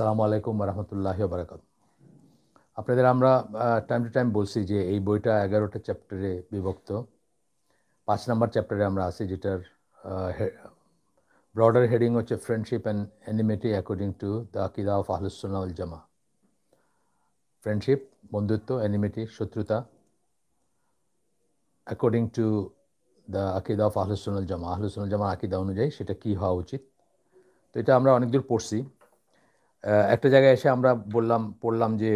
আসসালামু আলাইকুম রহমতুল্লাহি বারাকাত। আপনাদের আমরা টাইম টু টাইম বলছি যে এই বইটা 11টা চ্যাপ্টারে বিভক্ত। 5 নম্বর চ্যাপ্টারে আমরা আছি, যেটার ব্রডার হেডিং হচ্ছে friendship and enmity according to the আকিদা অফ আহলুস সুন্নাহ ওয়াল জামা। ফ্রেন্ডশিপ, বন্ধুত্ব, এনিমিটি, শত্রুতা, অ্যাকর্ডিং টু দ্য আকিদা অফ আহলুস সুন্নাহ ওয়াল জামা, আহলুস সুন্নাহ ওয়াল জামার আকিদা অনুযায়ী সেটা কী হওয়া উচিত। তো এটা আমরা অনেক দূর পড়ছি। একটা জায়গায় এসে আমরা পড়লাম যে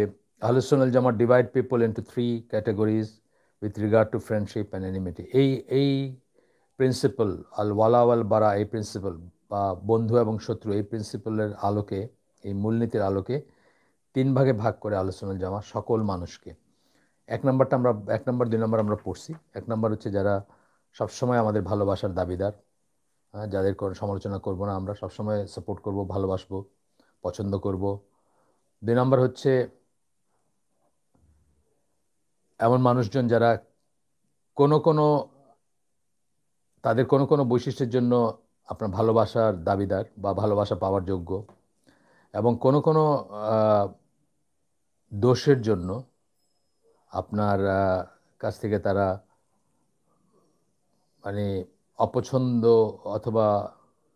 আহলুস সুন্নাহ ওয়াল জামা divide people into 3 categories with regard two friendship and enmity. এই প্রিন্সিপাল আল ওয়ালা ওয়াল বারা, এই প্রিন্সিপাল বা বন্ধু এবং শত্রু, এই প্রিন্সিপালের আলোকে, এই মূলনীতির আলোকে 3 ভাগে ভাগ করে আহলুস সুন্নাহ ওয়াল জামা সকল মানুষকে। 1 নম্বর 2 নম্বর আমরা পড়ছি। 1 নম্বর হচ্ছে যারা সবসময় আমাদের ভালোবাসার দাবিদার, যাদের কোনো সমালোচনা করব না, আমরা সবসময় সাপোর্ট করব, ভালোবাসবো, পছন্দ করব। 2 নম্বর হচ্ছে এমন মানুষজন যারা কোনো তাদের কোনো বৈশিষ্ট্যের জন্য আপনার ভালোবাসার দাবিদার বা ভালোবাসা পাওয়ার যোগ্য, এবং কোনো দোষের জন্য আপনার কাছ থেকে তারা মানে অপছন্দ অথবা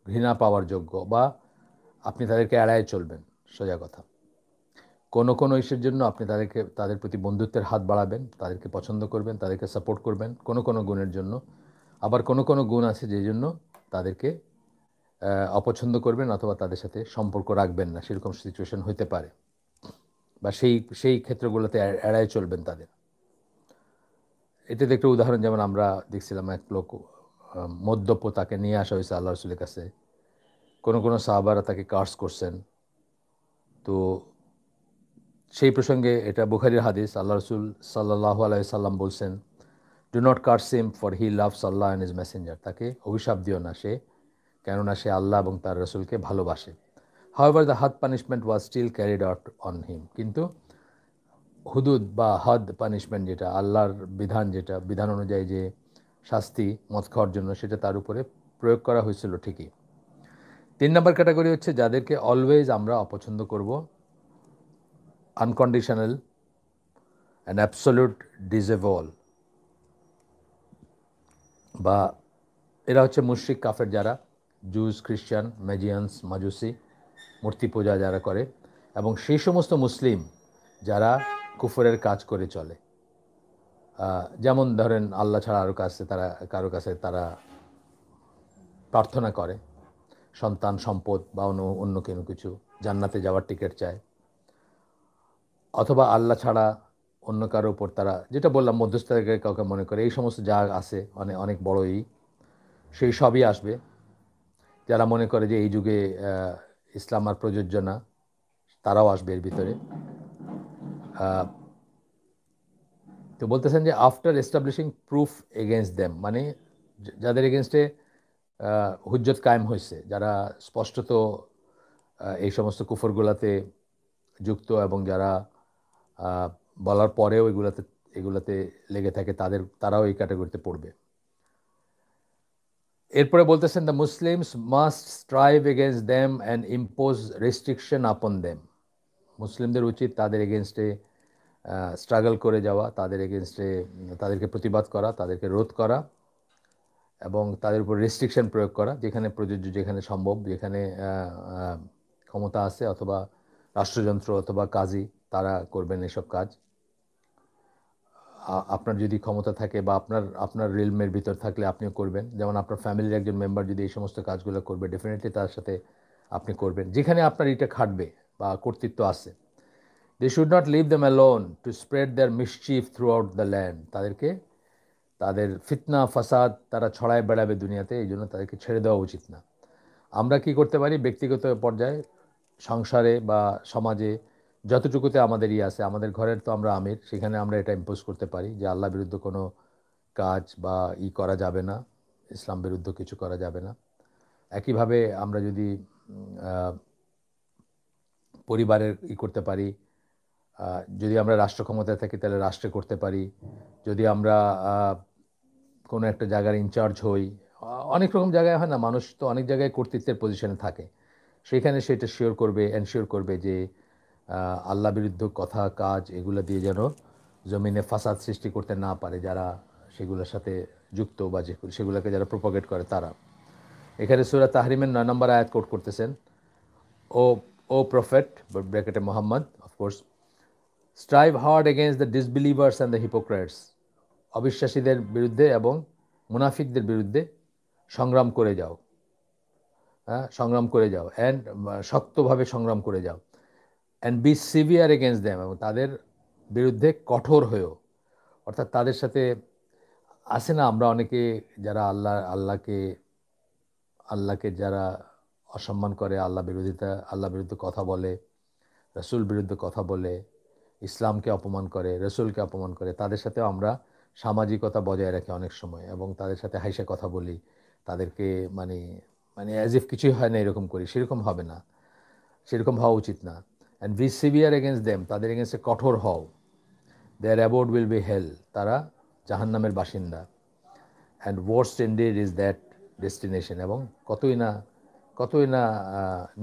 ঘৃণা পাওয়ার যোগ্য, বা আপনি তাদেরকে এড়ায় চলবেন। সোজা কথা, কোনো ইস্যুর জন্য আপনি তাদের প্রতি বন্ধুত্বের হাত বাড়াবেন, তাদেরকে পছন্দ করবেন, তাদেরকে সাপোর্ট করবেন কোনো গুণের জন্য। আবার কোনো গুণ আছে যেই জন্য তাদেরকে অপছন্দ করবেন অথবা তাদের সাথে সম্পর্ক রাখবেন না, সেরকম সিচুয়েশন হতে পারে, বা সেই ক্ষেত্রগুলোতে এড়ায় চলবেন তাদের। এটাতে একটা উদাহরণ, যেমন আমরা দেখছিলাম এক লোক মদ্যপ, তাকে নিয়ে আসা হয়েছে আল্লাহ রসুলের কাছে। কোনো সাহাবারা তাকে কার্স করছেন। তো সেই প্রসঙ্গে, এটা বুখারীর হাদিস, আল্লাহ রসুল সাল্লাল্লাহু আলাইহি সাল্লাম বলছেন, do not curse him for he loves Allah and his messenger. তাকে অভিশাপ দিও না, কেননা সে আল্লাহ এবং তার রসুলকে ভালোবাসে। হাউএভার দ্য হাদ punishment was still carried out on him. কিন্তু হুদুদ বা হদ পানিশমেন্ট, যেটা আল্লাহর বিধান, যেটা বিধান অনুযায়ী যে শাস্তি মদ খাওয়ার জন্য, সেটা তার উপরে প্রয়োগ করা হয়েছিল ঠিকই। 3 নম্বর ক্যাটাগরি হচ্ছে যাদেরকে অলওয়েজ আমরা অপছন্দ করব, আনকন্ডিশনাল অ্যান্ড অ্যাবসোলিউট ডিজেভল, বা এরা হচ্ছে মুশরিক কাফের, যারা জুস, খ্রিস্টান, ম্যাজিয়ান্স, মাজুসি, মূর্তি পূজা যারা করে, এবং সেই সমস্ত মুসলিম যারা কুফরের কাজ করে চলে। যেমন ধরেন, আল্লাহ ছাড়া কারো কাছে তারা প্রার্থনা করে, সন্তান, সম্পদ বা অন্য কোনো কিছু, জান্নাতে যাওয়ার টিকিট চায়, অথবা আল্লাহ ছাড়া অন্য কারো উপর তারা, যেটা বললাম, মধ্যস্থতাকে কাউকে মনে করে। এই সমস্ত যা আছে অনেক বড়ই, সেই সবই আসবে। যারা মনে করে যে এই যুগে ইসলাম আর প্রযোজ্য না, তারাও আসবে এর ভিতরে। তো বলতেছেন যে after establishing proof against them, মানে যাদের এগেনস্টে হুজ্জত কায়েম হয়েছে, যারা স্পষ্টত এই সমস্ত কুফরগুলাতে যুক্ত, এবং যারা বলার পরেও এগুলাতে লেগে থাকে, তারাও এই ক্যাটাগরিতে পড়বে। এরপরে বলতেছেন, the Muslims must strive against them and impose restriction আপন দেম। মুসলিমদের উচিত তাদের এগেনস্টে স্ট্রাগল করে যাওয়া, তাদের এগেনস্টে তাদেরকে প্রতিবাদ করা, তাদেরকে রোধ করা, এবং তাদের উপর রেস্ট্রিকশন প্রয়োগ করা, যেখানে প্রযোজ্য, যেখানে সম্ভব, যেখানে ক্ষমতা আছে, অথবা রাষ্ট্রযন্ত্র অথবা কাজী, তারা করবেন এসব কাজ। আপনার যদি ক্ষমতা থাকে বা আপনার রিলমের ভিতর থাকলে আপনিও করবেন। যেমন আপনার ফ্যামিলির একজন মেম্বার যদি এই সমস্ত কাজগুলো করবে, ডেফিনেটলি তার সাথে আপনি করবেন, যেখানে আপনার এটা খাটবে বা কর্তৃত্ব আছে। They should not leave them alone to spread their mischief throughout the land. তাদের ফিতনা, ফাসাদ তারা ছড়ায় বেড়াবে দুনিয়াতে, এই জন্য তাদেরকে ছেড়ে দেওয়া উচিত না। আমরা কি করতে পারি ব্যক্তিগত পর্যায়ে, সংসারে বা সমাজে, যতটুকুতে আমাদের আছে, আমাদের ঘরের তো আমরা আমির, সেখানে আমরা এটা ইম্পোজ করতে পারি যে আল্লাহ বিরুদ্ধ কোনো কাজ বা করা যাবে না, ইসলাম বিরুদ্ধ কিছু করা যাবে না। একইভাবে আমরা যদি পরিবারের করতে পারি, যদি আমরা রাষ্ট্র ক্ষমতায় থাকি তাহলে রাষ্ট্রে করতে পারি, যদি আমরা কোনো একটা জায়গার ইনচার্জ হই, অনেক রকম জায়গায় হয় না, মানুষ তো অনেক জায়গায় কর্তৃত্বের পজিশনে থাকে, সেখানে সেটা শিওর করবে, এনশিওর করবে যে আল্লাহ বিরুদ্ধ কথা কাজ এগুলো দিয়ে যেন জমিনে ফাসাদ সৃষ্টি করতে না পারে যারা সেগুলোর সাথে যুক্ত বা সেগুলোকে যারা প্রোপাগেট করে তারা। এখানে সূরা তাহরিমের 9 নম্বর আয়াত কোট করতেছেন, ও ও প্রফেট ব্র্যাকেটে Muhammad of course, strive hard against the disbelievers and the hypocrites, অবিশ্বাসীদের বিরুদ্ধে এবং মুনাফিকদের বিরুদ্ধে সংগ্রাম করে যাও, হ্যাঁ সংগ্রাম করে যাও, অ্যান্ড শক্তভাবে সংগ্রাম করে যাও, and be severe against them, এবং তাদের বিরুদ্ধে কঠোর হয়েও। অর্থাৎ তাদের সাথে আসে না, আমরা অনেকে যারা আল্লাহকে যারা অসম্মান করে, আল্লাহ বিরুদ্ধে কথা বলে, রসুল বিরুদ্ধে কথা বলে, ইসলামকে অপমান করে, রসুলকে অপমান করে, তাদের সাথেও আমরা সামাজিকতা বজায় রাখি অনেক সময় এবং তাদের সাথে হাইসে কথা বলি, তাদেরকে মানে মানে অ্যাজ ইফ কিছুই হয় না এরকম করি। সেরকম হবে না, সেরকম হওয়া উচিত না। And be severe against them, তাদের এগেনস্টে কঠোর হও। Their abode will be hell, তারা জাহান্নামের বাসিন্দা। And worst indeed is that destination, এবং কতই না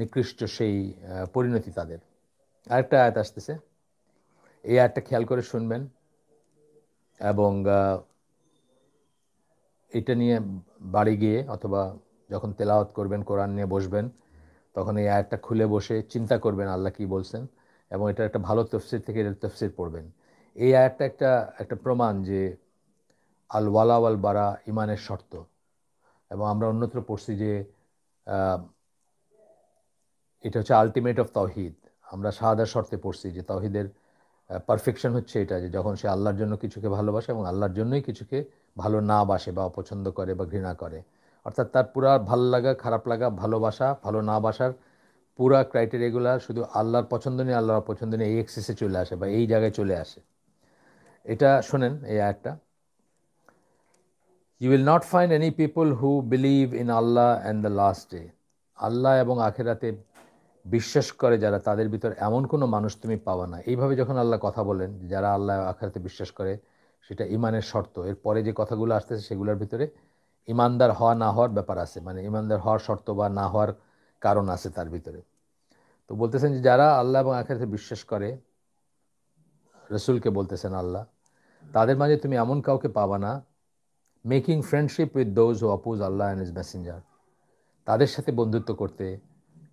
নিকৃষ্ট সেই পরিণতি তাদের। আরেকটা আয়াত আসতেছে, এই আয়াতটা খেয়াল করে শুনবেন এবং এটা নিয়ে বাড়ি গিয়ে অথবা যখন তেলাওয়াত করবেন, কোরআন নিয়ে বসবেন, তখন এই আয়াতটা খুলে বসে চিন্তা করবেন আল্লাহ কী বলছেন, এবং এটা একটা ভালো তফসির থেকে এর তফসির পড়বেন। এই আয়াতটা একটা প্রমাণ যে আল ওয়ালা ওয়াল বারা ইমানের শর্ত। এবং আমরা অন্যত্র পড়ছি যে এটা হচ্ছে আলটিমেট অফ তাওহীদ। আমরা শাহাদার শর্তে পড়ছি যে তাওহীদের পারফেকশন হচ্ছে এটা, যে যখন সে আল্লাহর জন্য কিছুকে ভালোবাসে এবং আল্লাহর জন্যই কিছুকে ভালো না বাসে বা অপছন্দ করে বা ঘৃণা করে। অর্থাৎ তার পুরা ভালো লাগা, খারাপ লাগা, ভালোবাসা, ভালো না বাসার পুরা ক্রাইটেরিয়াগুলো শুধু আল্লাহর পছন্দ নিয়ে, আল্লাহর অপছন্দ নিয়ে এই এক্সেসে চলে আসে বা এই জায়গায় চলে আসে। এটা শোনেন এই আয়াতটা, you will not find any people who believe in Allah and the last day, Allah এবং আখেরাতে বিশ্বাস করে যারা, তাদের ভিতর এমন কোনো মানুষ তুমি পাবা না। এইভাবে যখন আল্লাহ কথা বলেন যারা আল্লাহ আখেরাতে বিশ্বাস করে, সেটা ইমানের শর্ত। এরপরে যে কথাগুলো আসতেছে সেগুলোর ভিতরে ইমানদার হওয়া না হওয়ার ব্যাপার আছে, মানে ইমানদার হওয়ার শর্ত বা না হওয়ার কারণ আছে তার ভিতরে। তো বলতেছেন যে যারা আল্লাহ এবং আখেরাতে বিশ্বাস করে, রসুলকে বলতেছেন আল্লাহ, তাদের মাঝে তুমি এমন কাউকে পাবা না, making friendship with those who oppose Allah and his Messenger, তাদের সাথে বন্ধুত্ব করতে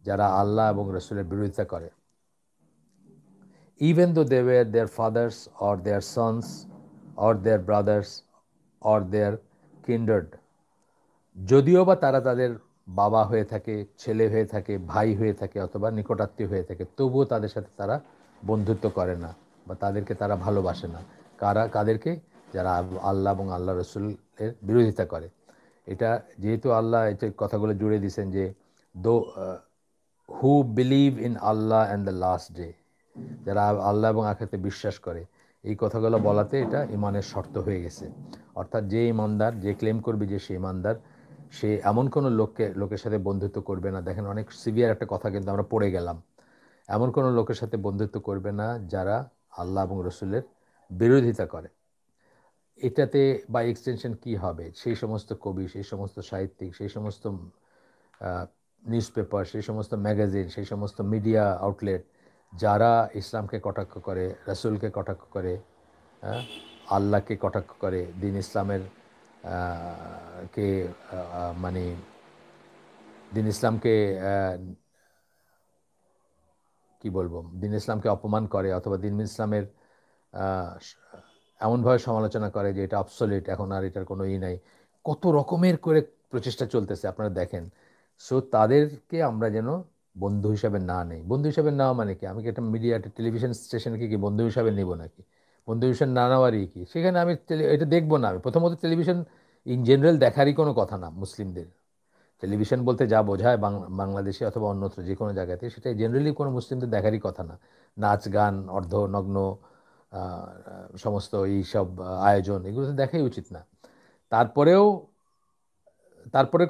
যারা আল্লাহ এবং রসুলের বিরোধিতা করে। Even though they were their fathers or their sons or their brothers or their kindred, যদিও বা তারা তাদের বাবা হয়ে থাকে, ছেলে হয়ে থাকে, ভাই হয়ে থাকে অথবা নিকটাত্মীয় হয়ে থাকে, তবুও তাদের সাথে তারা বন্ধুত্ব করে না বা তাদেরকে তারা ভালোবাসে না। কাদেরকে? যারা আল্লাহ এবং আল্লাহ রসুলের বিরোধিতা করে। এটা যেহেতু আল্লাহ এটা কথাগুলো জুড়ে দিয়েছেন যে দো হু believe in Allah and the last day, যারা আল্লাহ এবং আখিরাতে বিশ্বাস করে, এই কথাগুলো বলাতে এটা ইমানের শর্ত হয়ে গেছে। অর্থাৎ যে ইমানদার, যে ক্লেম করবে যে সে ইমানদার, সে এমন কোনো লোকের সাথে বন্ধুত্ব করবে না। দেখেন অনেক সিভিয়ার একটা কথা কিন্তু আমরা পড়ে গেলাম, এমন কোনো লোকের সাথে বন্ধুত্ব করবে না যারা আল্লাহ এবং রসুলের বিরোধিতা করে। এটাতে বাই এক্সটেনশন কি হবে? সেই সমস্ত কবি, সেই সমস্ত সাহিত্যিক, সেই সমস্ত নিউজ পেপার, সেই সমস্ত ম্যাগাজিন, সেই সমস্ত মিডিয়া আউটলেট যারা ইসলামকে কটাক্ষ করে, রসুলকে কটাক্ষ করে, আল্লাহকে কটাক্ষ করে, দিন ইসলামের কে মানে দিন ইসলামকে কি বলবো, দিন ইসলামকে অপমান করে অথবা দিন ইসলামের এমনভাবে সমালোচনা করে যে এটা অবসলিট, এখন আর এটার কোনো নাই, কত রকমের করে প্রচেষ্টা চলতেছে আপনারা দেখেন। সো তাদেরকে আমরা যেন বন্ধু হিসাবে না নেই। বন্ধু হিসাবে নেওয়া মানে কি? আমি কি একটা মিডিয়া, একটা টেলিভিশন স্টেশনকে কি বন্ধু হিসাবে নেব নাকি? বন্ধু হিসাবে না নেওয়ারই কি সেখানে আমি এটা দেখবো না। আমি প্রথমত টেলিভিশন ইন জেনারেল দেখারই কোনো কথা না মুসলিমদের। টেলিভিশন বলতে যা বোঝায় বাংলাদেশে অথবা অন্যত্র যে কোনো জায়গাতে, সেটা জেনারেলি কোনো মুসলিমদের দেখারই কথা না। নাচ গান, অর্ধনগ্ন সমস্ত এইসব আয়োজন, এগুলো তো দেখাই উচিত না। তারপরে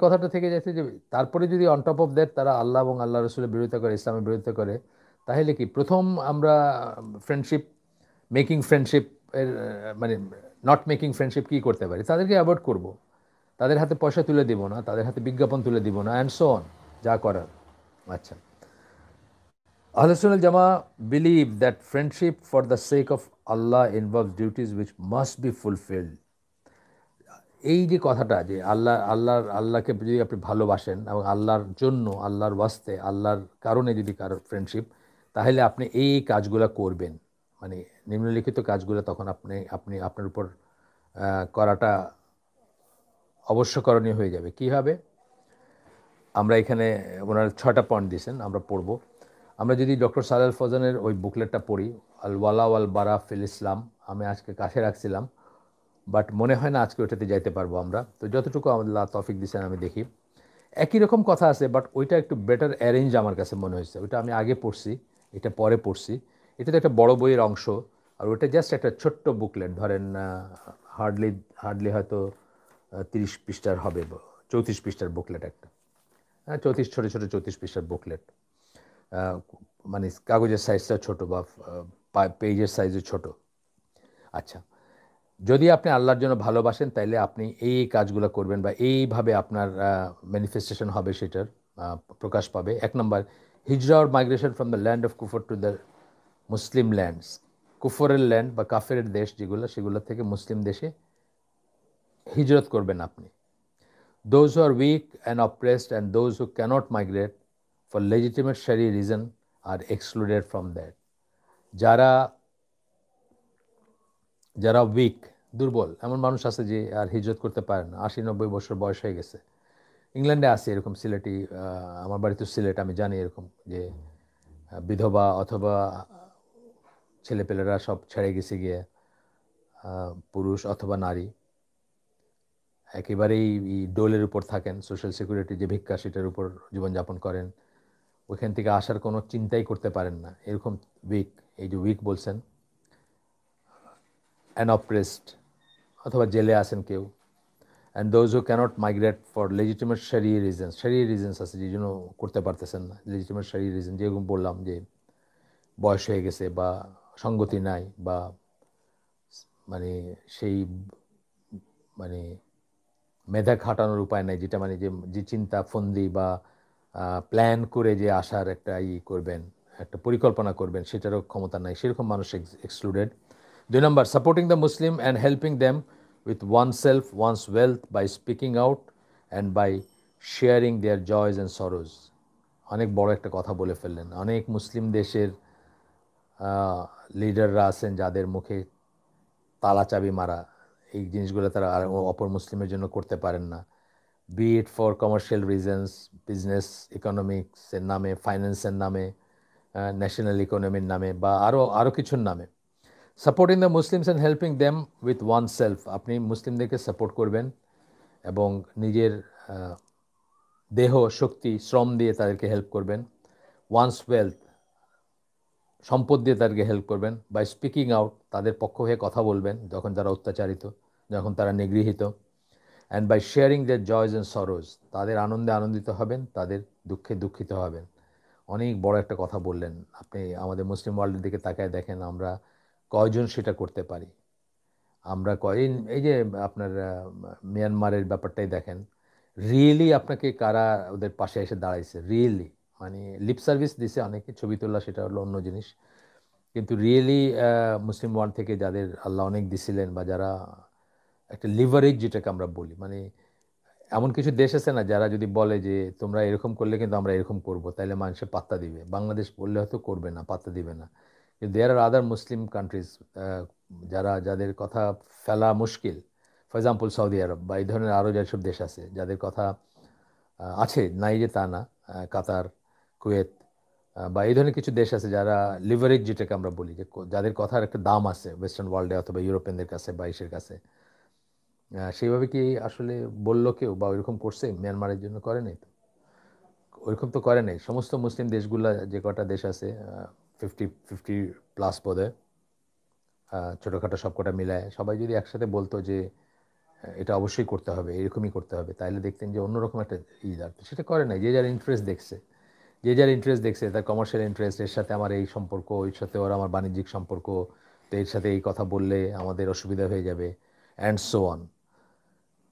কথাটা থেকে যাচ্ছে যে তারপরে যদি অন টপ অফ দ্যাট তারা আল্লাহ এবং আল্লাহ রসুলের বিরোধিতা করে, ইসলামের বিরোধিতা করে, তাহলে কি প্রথম আমরা ফ্রেন্ডশিপ এর মানে নট মেকিং ফ্রেন্ডশিপ কী করতে পারি? তাদেরকে অ্যাভয়েড করব, তাদের হাতে পয়সা তুলে দিব না, তাদের হাতে বিজ্ঞাপন তুলে দিব না, অ্যান্ড সো অন, যা করার। আচ্ছা, Ahlus Sunnah wal Jamaa believe that friendship for the sake of Allah involves duties which must be fulfilled. এই যে কথাটা যে আল্লাহকে যদি আপনি ভালোবাসেন এবং আল্লাহর জন্য, আল্লাহর ওয়াস্তে, আল্লাহর কারণে যদি কারোর ফ্রেন্ডশিপ, তাহলে আপনি এই কাজগুলো করবেন। মানে নিম্নলিখিত কাজগুলো তখন আপনি আপনি আপনার উপর করাটা অবশ্যকরণীয় হয়ে যাবে। কীভাবে? আমরা এখানে ওনার 6টা পয়েন্ট দিয়েছেন, আমরা পড়ব। আমরা যদি ডক্টর সালেহ ফৌজানের ওই বুকলেটটা পড়ি, আল ওয়ালা ওয়াল বারা ফিল ইসলাম, আমি আজকে কাছে রাখছিলাম, বাট মনে হয় না আজকে ওটাতে যাইতে পারবো আমরা। তো যতটুকু আল্লাহ তৌফিক দিয়েছেন আমি দেখি, একই রকম কথা আছে, বাট ওইটা একটু বেটার অ্যারেঞ্জ আমার কাছে মনে হয়েছে। ওইটা আমি আগে পড়ছি, এটা পরে পড়ছি। এটা তো একটা বড় বইয়ের অংশ, আর ওইটা জাস্ট একটা ছোট্ট বুকলেট, ধরেন হার্ডলি হার্ডলি হয়তো 30 পৃষ্ঠার হবে, 34 পৃষ্ঠার বুকলেট একটা। হ্যাঁ, 34 ছোটো ছোটো 34 পৃষ্ঠার বুকলেট। মানে কাগজের সাইজটা ছোটো বা পেজের সাইজও ছোটো। আচ্ছা, যদি আপনি আল্লাহর জন্য ভালোবাসেন তাইলে আপনি এই কাজগুলো করবেন বা এইভাবে আপনার ম্যানিফেস্টেশন হবে, সেটার প্রকাশ পাবে। 1 নম্বর, হিজরা or migration from the land of কুফর টু দ্য মুসলিম ল্যান্ডস। কুফরের ল্যান্ড বা কাফের দেশ যেগুলো, সেগুলো থেকে মুসলিম দেশে হিজরত করবেন আপনি। Those who are weak and oppressed and those who cannot migrate for legitimate Shari reason are excluded from that. যারা যারা উইক, দুর্বল, এমন মানুষ আছে যে আর হিজরত করতে পারে না, 80-90 বছর বয়স হয়ে গেছে। ইংল্যান্ডে আছে এরকম, সিলেটি, আমার বাড়ি তো সিলেট, আমি জানি এরকম যে বিধবা অথবা ছেলেপেলেরা সব ছেড়ে গেছে গিয়ে, পুরুষ অথবা নারী একেবারেই ডোলের উপর থাকেন, সোশ্যাল সিকিউরিটি যে ভিক্ষা সেটার উপর জীবনযাপন করেন, ওইখান থেকে আসার কোনো চিন্তাই করতে পারেন না, এরকম উইক। এই যে উইক বলছেন, অ্যানঅপ্রেসড অথবা জেলে আছেন কেউ, and those who cannot migrate for legitimate sharia reasons. Sharia reasons আছে যে জন্য করতে পারতেছেন না, লেজিটিমেট শারিয়া রিজন, যেরকম বললাম যে বয়স হয়ে গেছে বা সঙ্গতি নাই বা মানে সেই মানে মেধা খাটানোর উপায় নাই, যেটা মানে যে চিন্তা ফন্দি বা প্ল্যান করে যে আসার একটা করবেন, একটা পরিকল্পনা করবেন, সেটারও ক্ষমতা নাই, সেরকম মানুষ এক্সক্লুডেড। 2 নম্বর, supporting the Muslim and helping them with one self one's wealth by speaking out and by sharing their joys and sorrows. অনেক বড় একটা কথা বলে ফেললেন। অনেক মুসলিম দেশের লিডাররা আছেন যাদের মুখে তালা চাবি মারা, এই জিনিসগুলো তারা আর অপর মুসলিমের জন্য করতে পারেন না। Be it for commercial reasons, business ইকোনমিক্সের নামে, ফাইন্যান্সের নামে, ন্যাশনাল ইকোনমির নামে বা আরও কিছুর নামে। Supporting the Muslims and helping them with one self, আপনি মুসলিমদেরকে সাপোর্ট করবেন এবং নিজের দেহ, শক্তি, শ্রম দিয়ে তাদেরকে হেল্প করবেন। ওয়ান্স ওয়েলথ, সম্পদ দিয়ে তাদেরকে হেল্প করবেন। বাই স্পিকিং আউট, তাদের পক্ষ হয়ে কথা বলবেন যখন তারা অত্যাচারিত, যখন তারা নিগৃহীত। And by sharing their joys and sorrows, তাদের আনন্দে আনন্দিত হবেন, তাদের দুঃখে দুঃখিত হবেন। অনেক বড় একটা কথা বললেন। আপনি আমাদের মুসলিম ওয়ার্ল্ডের দিকে তাকায় দেখেন, আমরা কয়জন সেটা করতে পারি? আমরা এই যে আপনার মিয়ানমারের ব্যাপারটাই দেখেন, রিয়েলি আপনাকে কারা ওদের পাশে এসে দাঁড়াইছে? রিয়েলি মানে লিপ সার্ভিস দিছে অনেকে, ছবি তোলা সেটা হলো অন্য জিনিস, কিন্তু রিয়েলি মুসলিম ওয়ার্ল্ড থেকে যাদের আল্লাহ অনেক দিছিলেন বা যারা একটা লিভারেজ যেটাকে আমরা বলি, মানে এমন কিছু দেশ আছে না যারা যদি বলে যে তোমরা এরকম করলে কিন্তু আমরা এরকম করব, তাহলে মানুষের পাত্তা দিবে। বাংলাদেশ বললে হয়তো করবে না, পাত্তা দিবে না, কিন্তু দেয়ার আর আদার মুসলিম কান্ট্রিজ যাদের কথা ফেলা মুশকিল। ফর এক্সাম্পল সৌদি আরব বা এই ধরনের আরও যেসব দেশ আছে যাদের কথা আছে, নাই যে তা না, কাতার, কুয়েত বা এই ধরনের কিছু দেশ আছে যারা লিভারেজ যেটাকে আমরা বলি, যে যাদের কথার একটা দাম আছে ওয়েস্টার্ন ওয়ার্ল্ডে অথবা ইউরোপিয়ানদের কাছে বা ইসের কাছে। সেইভাবে কি আসলে বলল কেউ বা ওইরকম করছে? মিয়ানমারের জন্য করে নাই তো, ওইরকম তো করে নাই। সমস্ত মুসলিম দেশগুলা, যে কটা দেশ আছে, 50 প্লাস বোধ হয়, ছোটোখাটো সব কটা মিলায়, সবাই যদি একসাথে বলতো যে এটা অবশ্যই করতে হবে, এরকমই করতে হবে, তাহলে দেখতেন যে অন্যরকম একটা দাঁড়াতো। সেটা করে নাই। যে যার ইন্টারেস্ট দেখছে, যে যার ইন্টারেস্ট দেখছে, তার কমার্শিয়াল ইন্টারেস্ট, এর সাথে আমার এই সম্পর্ক, এর সাথে ওর আমার বাণিজ্যিক সম্পর্ক, তো এর সাথে এই কথা বললে আমাদের অসুবিধা হয়ে যাবে, অ্যান্ড সো অন।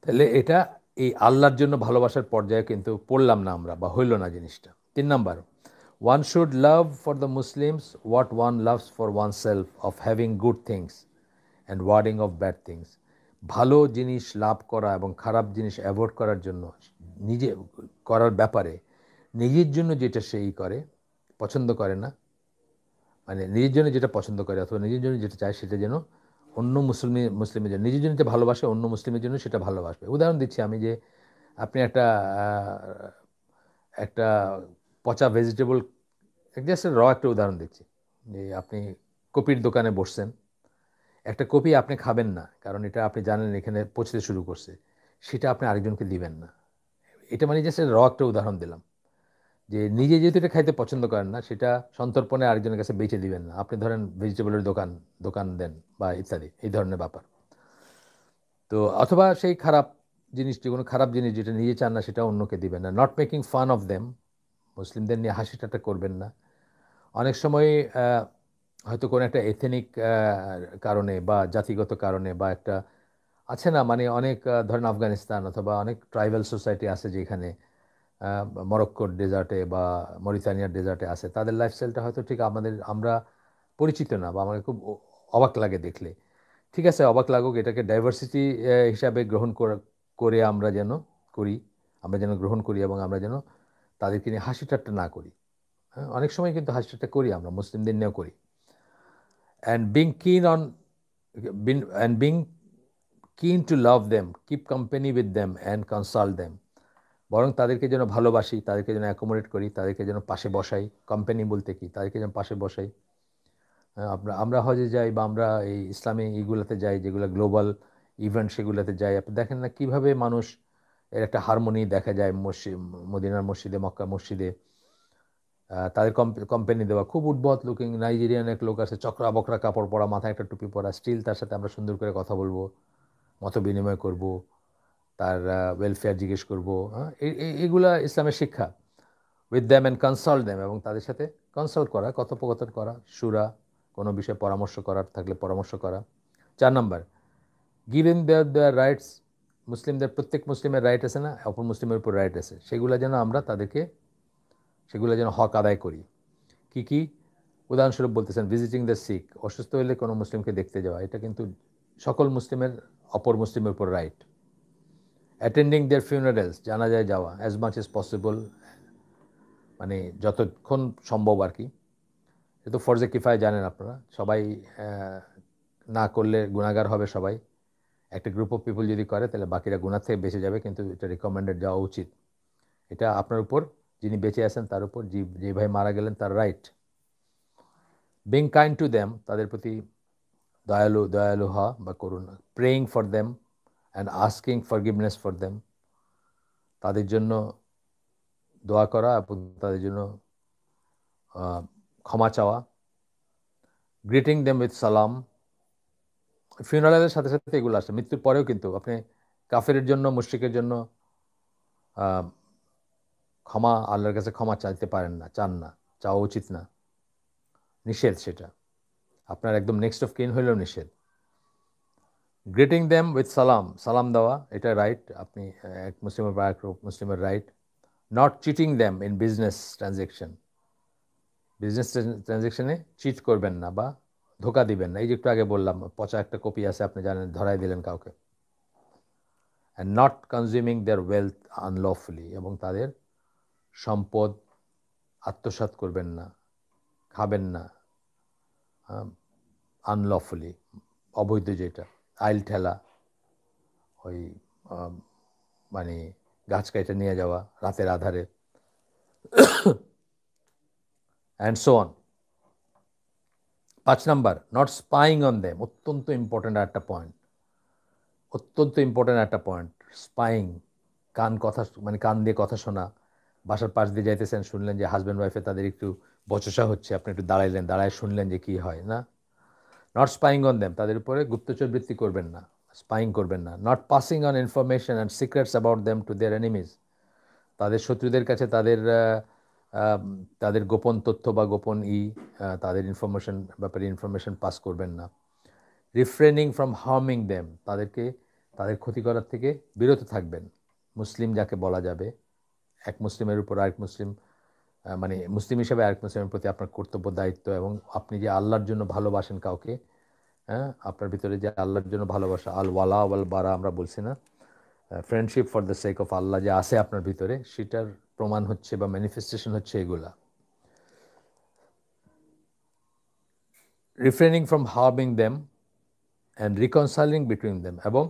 তাহলে এটা এই আল্লাহর জন্য ভালোবাসার পর্যায়ে কিন্তু পড়লাম না আমরা, বা হইল না জিনিসটা। 3 number, One should love for the Muslims what one loves for oneself of having good things and warding of bad things. ভালো জিনিস লাভ করা এবং খারাপ জিনিস অ্যাভয়েড করার জন্য নিজে করার ব্যাপারে নিজের জন্য যেটা সেই করে পছন্দ করে না, মানে নিজের জন্য যেটা পছন্দ করে অথবা নিজের জন্য যেটা চায় সেটা যেন অন্য মুসলিমের জন্য, নিজের জন্য যেটা ভালোবাসে অন্য মুসলিমের জন্য সেটা ভালোবাসবে। উদাহরণ দিচ্ছি আমি, যে আপনি একটা একটা পচা ভেজিটেবল, জাস্ট একটা উদাহরণ দিচ্ছি, যে আপনি কপির দোকানে বসছেন, একটা কপি আপনি খাবেন না কারণ এটা আপনি জানেন এখানে পচতে শুরু করছে, সেটা আপনি আরেকজনকে দিবেন না। এটা মানে জাস্ট একটা উদাহরণ দিলাম, যে নিজে যেহেতু এটা খাইতে পছন্দ করেন না সেটা সন্তর্পণে আরেকজনের কাছে বেচে দিবেন না। আপনি ধরেন ভেজিটেবলের দোকান দেন বা ইত্যাদি, এই ধরনের ব্যাপার। তো অথবা সেই খারাপ জিনিস, যে কোনো খারাপ জিনিস যেটা নিজে চান না সেটা অন্যকে দিবেন না। Not making fun of them, মুসলিমদের নিয়ে হাসি ঠাট্টা করবেন না। অনেক সময় হয়তো কোনো একটা এথেনিক কারণে বা জাতিগত কারণে বা একটা আছে না, মানে অনেক ধরেন আফগানিস্তান অথবা অনেক ট্রাইবাল সোসাইটি আছে যেখানে মরক্কোর ডেজার্টে বা মরিতানিয়ার ডেজার্টে আছে, তাদের লাইফস্টাইলটা হয়তো ঠিক আমরা পরিচিত না বা আমাদের খুব অবাক লাগে দেখলে। ঠিক আছে, অবাক লাগুক, এটাকে ডাইভার্সিটি হিসাবে করে আমরা যেন গ্রহণ করি এবং আমরা যেন তাদেরকে নিয়ে হাসি ঠাট্টা না করি। হ্যাঁ, অনেক সময় কিন্তু হাসি ঠাট্টা করি, আমরা মুসলিমদের নিয়েও করি। অ্যান্ড বিং কিন অন অ্যান্ড বিং কিন two love them, keep company with them and consult them. বরং তাদেরকে যেন ভালোবাসি, তাদেরকে যেন অ্যাকোমোডেট করি, তাদেরকে যেন পাশে বসাই। কোম্পানি বলতে কি, তাদেরকে যেন পাশে বসাই। আমরা হজে যাই বা আমরা এই ইসলামী এইগুলোতে যাই যেগুলো গ্লোবাল ইভেন্ট, সেগুলোতে যাই, আপনি দেখেন না কীভাবে মানুষ এর একটা হারমোনি দেখা যায় মদিনার মসজিদে, মক্কা মসজিদে। তাদের কোম্পানি দেওয়া, খুব উদ্ভট লুকিং নাইজেরিয়ান এক লোক আছে, চকরা বকরা কাপড় পরা, মাথায় একটা টুপি পরা, স্টিল তার সাথে আমরা সুন্দর করে কথা বলবো, মত বিনিময় করব, তার ওয়েলফেয়ার জিজ্ঞেস করবো। এগুলা ইসলামের শিক্ষা। With them and consult them, এবং তাদের সাথে কনসাল্ট করা, কথোপকথন করা, সুরা, কোনো বিষয়ে পরামর্শ করার থাকলে পরামর্শ করা। 4 নাম্বার, গিভিং দেয়ার রাইটস। প্রত্যেক মুসলিমের রাইট আছে না, অপর মুসলিমের উপর রাইট আছে, সেগুলো যেন হক আদায় করি। কি কি উদাহরণস্বরূপ বলতেছেন, ভিজিটিং দ্য সিক, অসুস্থ হলে কোনো মুসলিমকে দেখতে যাওয়া, এটা কিন্তু সকল মুসলিমের অপর মুসলিমের উপর রাইট। অ্যাটেন্ডিং দেয়ার ফিউনারেলস, জানাজায় যাওয়া অ্যাজ মাচ এজ পসিবল, মানে যতক্ষণ সম্ভব আর কি। এ তো ফরজে কিফায়া, জানেন আপনারা সবাই, না করলে গুনাহগার হবে সবাই। একটা গ্রুপ অফ পিপল যদি করে তাহলে বাকিরা গুনাহ থেকে বেঁচে যাবে, কিন্তু এটা রিকমেন্ডেড যাওয়া উচিত। এটা আপনার উপর, যিনি বেঁচে আছেন তার উপর, যে ভাই মারা গেলেন তার right. Being kind to them, তাদের প্রতি দয়ালু হওয়া বা করুণা। Praying for them and asking forgiveness for them, তাদের জন্য দোয়া করা এবং তাদের জন্য ক্ষমা চাওয়া। গ্রিটিং দেম উইথ সালাম, ফিউনারালের সাথে সাথে এগুলো আসে, মৃত্যুর পরেও কিন্তু আপনি কাফেরের জন্য, মুশরিকের জন্য ক্ষমা, আল্লাহর কাছে ক্ষমা চাইতে পারেন না, চান না, চাওয়া উচিত না, নিষেধ সেটা। আপনার একদম নেক্সট অফ কিন হইলেও নিষেধ। গ্রিটিং দেম উইথ সালাম দেওয়া, এটা রাইট, আপনি এক মুসলিমের বা এক মুসলিমের right. Not cheating them in business ট্রানজ্যাকশনে চিট করবেন না বা ধোকা দিবেন না। এই যে একটু আগে বললাম, পচা একটা কপি আছে আপনি জানেন, ধরাই দিলেন কাউকে। And not consuming their wealth unlawfully, এবং তাদের সম্পদ আত্মসাৎ করবেন না, খাবেন না আনলফুলি, অবৈধ যেটা, আইল ঠেলা, ওই মানে গাছ কাইটে নিয়ে যাওয়া রাতের আধারে, and so on. 5 number, not spying on them, অত্যন্ত ইম্পর্ট্যান্ট একটা পয়েন্ট। স্পাইং, কান দিয়ে কথা শোনা। বাসার পাশ দিয়ে যাইতেছেন, শুনলেন যে হাজব্যান্ড ওয়াইফে তাদের একটু বচসা হচ্ছে, আপনি একটু দাঁড়ায় শুনলেন যে কি হয় না। নট স্পাইং অন দেম, তাদের উপরে গুপ্তচর বৃত্তি করবেন না, স্পাইং করবেন না। Not passing on information and secrets about them to their enemies, তাদের শত্রুদের কাছে তাদের গোপন তথ্য বা গোপন তাদের ব্যাপারে ইনফরমেশন পাস করবেন না। রিফ্রেনিং ফ্রম হার্মিং দেম, তাদের ক্ষতি করার থেকে বিরত থাকবেন। মুসলিম যাকে বলা যাবে, এক মুসলিমের উপর আরেক মুসলিম মানে মুসলিম হিসেবে আরেক মুসলিমের প্রতি আপনার কর্তব্য দায়িত্ব, এবং আপনি যে আল্লাহর জন্য ভালোবাসেন কাউকে, হ্যাঁ, আপনার ভিতরে যে আল্লাহর জন্য ভালোবাসা, আল ওয়ালা ওয়াল বারা আমরা বলছি না, friendship for the sake of Allah যে আছে আপনার ভিতরে, সেটার প্রমাণ হচ্ছে বা ম্যানিফেস্টেশন হচ্ছে এগুলা। Refraining from harming them and reconciling between them, এবং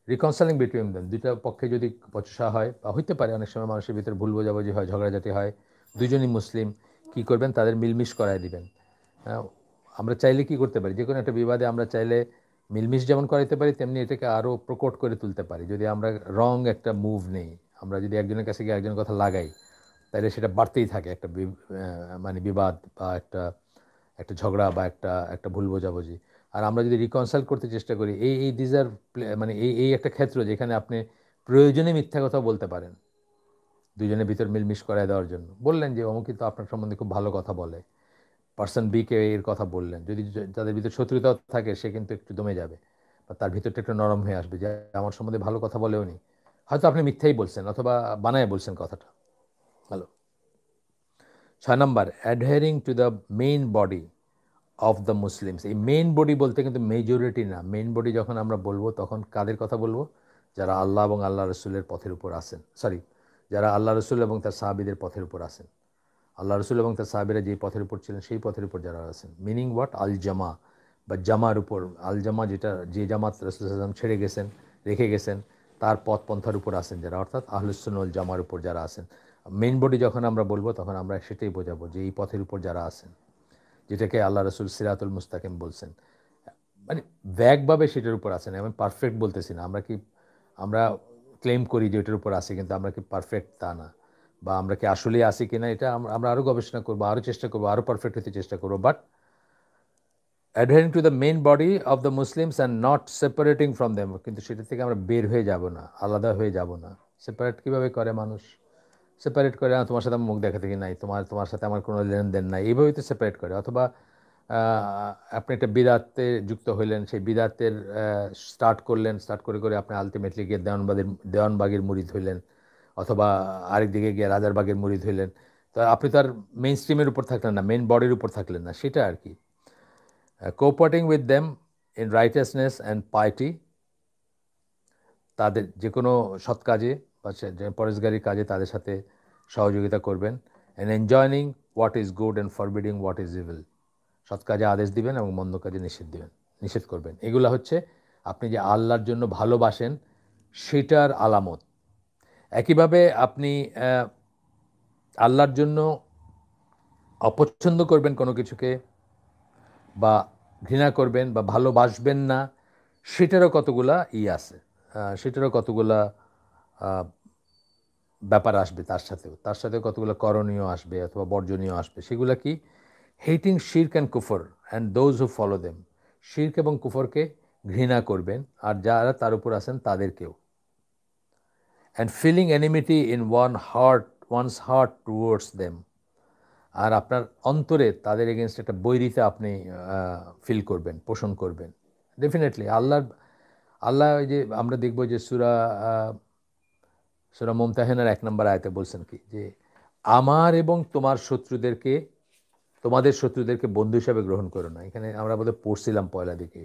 রিকনসাইলিং বিটুইন দেম, দুইটা পক্ষে যদি বচসা হয় বা হইতে পারে অনেক সময় মানুষের ভিতরে ভুল বোঝাবুঝি হয়, ঝগড়াঝাটি হয়, দুজনই মুসলিম, কি করবেন, তাদের মিলমিশ করায় দিবেন। আমরা চাইলে কি করতে পারি, যে কোনো একটা বিবাদে আমরা চাইলে মিলমিশ যেমন করাইতে পারি, তেমনি এটাকে আরও প্রকট করে তুলতে পারি। যদি আমরা রং একটা মুভ নেই, আমরা যদি একজনের কাছে গিয়ে একজনের কথা লাগাই, তাহলে সেটা বাড়তেই থাকে, একটা মানে বিবাদ বা একটা একটা ঝগড়া বা একটা একটা ভুল বোঝাবুঝি। আর আমরা যদি রিকনসাইল করতে চেষ্টা করি, এই দিজ আর মানে এই একটা ক্ষেত্র যেখানে আপনি প্রয়োজনে মিথ্যা কথা বলতে পারেন, দুজনের ভিতর মিলমিশ করায় দেওয়ার জন্য বললেন যে অমুক কিন্তু আপনার সম্বন্ধে খুব ভালো কথা বলে, পার্সন বিকে এর কথা বললেন, যদি যাদের ভিতরে শত্রুতা থাকে সে কিন্তু একটু দমে যাবে, বা তার ভিতরটা একটু নরম হয়ে আসবে, যে আমার সম্বন্ধে ভালো কথা বলেও নি, হয়তো আপনি মিথ্যাই বলছেন অথবা বানায় বলছেন কথাটা। Hello. 6 number, adhering two the main body of the Muslims. এই মেইন বডি বলতে কিন্তু মেজরিটি না, মেইন বডি যখন আমরা বলবো তখন কাদের কথা বলবো, যারা আল্লাহ এবং আল্লাহ রসুলের পথের উপর আছেন, যারা আল্লাহ রসুল এবং তার সাহাবীদের পথের উপর আছেন, আল্লাহ রসুল এবং তার সাহাবীরা যেই পথের উপর ছিলেন সেই পথের উপর যারা আছেন। মিনিং হোয়াট, আল জামা বা জামার উপর, আল জামা যেটা, যে জামাত রসুল সাল্লাম ছেড়ে গেছেন, রেখে গেছেন, তার পথ পন্থার উপর আছেন যারা, অর্থাৎ আহলুস সুন্নাহ ওয়াল জামার উপর যারা আছেন। মেইন বডি যখন আমরা বলবো তখন আমরা সেটাই বোঝাবো যে এই পথের উপর যারা আছেন, যেটাকে আল্লাহ রসুল সিরাতুল মুস্তাকিম বলছেন, মানে ব্যাগভাবে সেটার উপর আছেন। আমি পারফেক্ট বলতেছি না, আমরা ক্লেম করি যে এটার উপর আসি, কিন্তু আমরা কি পারফেক্ট তা না, বা আমরা কি আসলেই আসি কিনা এটা আমরা আরও গবেষণা করবো, আরও চেষ্টা করবো, আরও পারফেক্ট হতে চেষ্টা করবো। But adhering to the main body of the Muslims and not separating from them, কিন্তু সেটা থেকে আমরা বের হয়ে যাব না, আলাদা হয়ে যাব না। সেপারেট কীভাবে করে মানুষ? সেপারেট করে, তোমার সাথে আমার মুখ দেখা থেকে নাই, তোমার সাথে আমার কোনো লেনদেন নাই, এইভাবেই তো সেপারেট করে। অথবা আপনি একটা বিদাতে যুক্ত হইলেন, সেই বিদাতের স্টার্ট করে করে আপনি আলটিমেটলি গিয়ে দেওয়ানবাগের মুরিদ হইলেন, অথবা আরেক দিকে গিয়ে রাজারবাগের মুরিদ হইলেন। তো আপনি তো আর মেইন স্ট্রিমের উপর থাকলেন না, মেইন বডির উপর থাকলেন না, সেটা আর কি। Cooperating with them in righteousness and piety, তাদের যে কোনো সৎ কাজে বা পরেশগারির কাজে তাদের সাথে সহযোগিতা করবেন। And enjoying what is good and forbidding what is evil, সৎ কাজে আদেশ দিবেন এবং মন্দ কাজে নিষেধ করবেন। এগুলা হচ্ছে আপনি যে আল্লাহর জন্য ভালোবাসেন সেটার আলামত। একইভাবে আপনি আল্লাহর জন্য অপছন্দ করবেন কোনো কিছুকে, বা ঘৃণা করবেন বা ভালোবাসবেন না, সেটারও কতগুলা আছে, সেটারও কতগুলা ব্যাপার আসবে, তার সাথেও কতগুলো করণীয় আসবে অথবা বর্জনীয় আসবে। সেগুলো কি? হেটিং শিরক অ্যান্ড কুফর and those who follow them, শিরক এবং কুফরকে ঘৃণা করবেন, আর যারা তার উপর আছেন তাদেরকেও। And feeling enmity in one's heart towards them, আর আপনার অন্তরে তাদের এগেনস্ট একটা বৈরিতা আপনি ফিল করবেন, পোষণ করবেন। ডেফিনেটলি আল্লাহ ওই যে আমরা দেখব যে সূরা মুমতাহিনার 1 নম্বর আয়াতে বলছেন কি, যে আমার এবং তোমাদের শত্রুদেরকে বন্ধু হিসাবে গ্রহণ করো না। এখানে আমরা বোধহয় পড়ছিলাম পয়লা দিকে,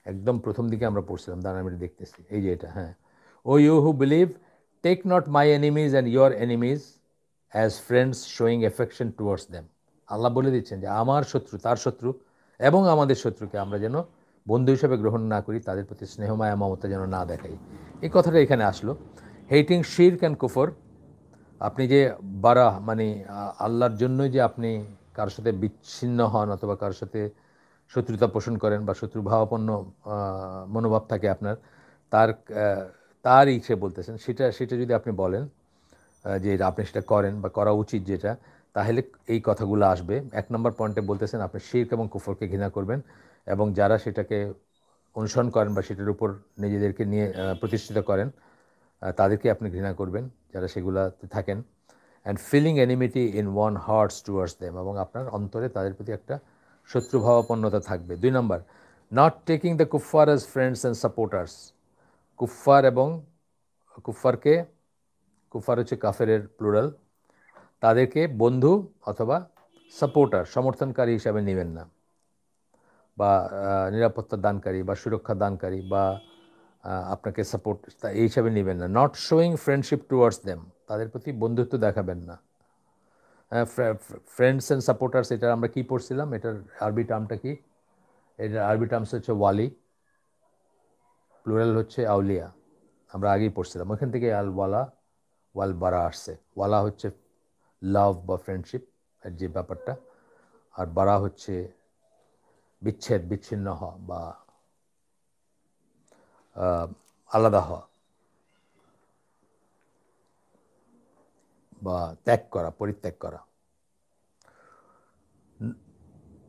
একদম প্রথম দিকে আমরা পড়ছিলাম, দাঁড়া আমি দেখতেছি, এই যে এটা, হ্যাঁ, O you who believe take not my enemies and your enemies as friends showing affection towards them. Allah বলে দিচ্ছেন যে আমার শত্রু, তার শত্রু এবং আমাদের শত্রুকে আমরা যেন বন্ধু হিসাবে গ্রহণ না করি, তাদের প্রতি স্নেহ মায়া মমতা যেন না দেখাই। এই কথাটা এখানে আসলো। হেটিং শিরক অ্যান্ড কুফর, আপনি যে মানে আল্লাহর জন্যই যে আপনি কারোর সাথে বিচ্ছিন্ন হন অথবা কারোর সাথে শত্রুতা পোষণ করেন বা শত্রুভাবাপন্ন মনোভাব থাকে আপনার, তারই সে বলতেছেন, সেটা যদি আপনি বলেন যে আপনি সেটা করেন বা করা উচিত যেটা, তাহলে এই কথাগুলো আসবে। 1 নম্বর পয়েন্টে বলতেছেন আপনি শিরক এবং কুফরকে ঘৃণা করবেন, এবং যারা সেটাকে অনুসরণ করেন বা সেটার উপর নিজেদেরকে নিয়ে প্রতিষ্ঠিত করেন, তাদেরকে আপনি ঘৃণা করবেন যারা সেগুলাতে থাকেন। And feeling enmity in one hearts towards them, এবং আপনার অন্তরে তাদের প্রতি একটা শত্রুভাবাপন্নতা থাকবে। 2 নম্বর, not taking the kuffar as friends and supporters, কুফার হচ্ছে কাফেরের প্লুরাল, তাদেরকে বন্ধু অথবা সাপোর্টার, সমর্থনকারী হিসাবে নেবেন না, বা নিরাপত্তা দানকারী বা সুরক্ষা দানকারী বা আপনাকে সাপোর্ট এই হিসাবে নেবেন না। Not showing friendship towards them, তাদের প্রতি বন্ধুত্ব দেখাবেন না। ফ্রেন্ডস অ্যান্ড সাপোর্টার্স, এটা আমরা কি পড়ছিলাম, এটার আরবি টার্মটা কি? এটার আরবি টার্মস হচ্ছে ওয়ালি, প্লুরাল হচ্ছে আউলিয়া। আমরা আগেই পড়ছিলাম, ওখান থেকে আল ওয়ালা ওয়াল বারা আসছে। ওয়ালা হচ্ছে লাভ বা ফ্রেন্ডশিপ এর যে ব্যাপারটা, আর বারা হচ্ছে বিচ্ছিন্ন হওয়া বা আলাদা হওয়া বা ত্যাগ করা, পরিত্যাগ করা।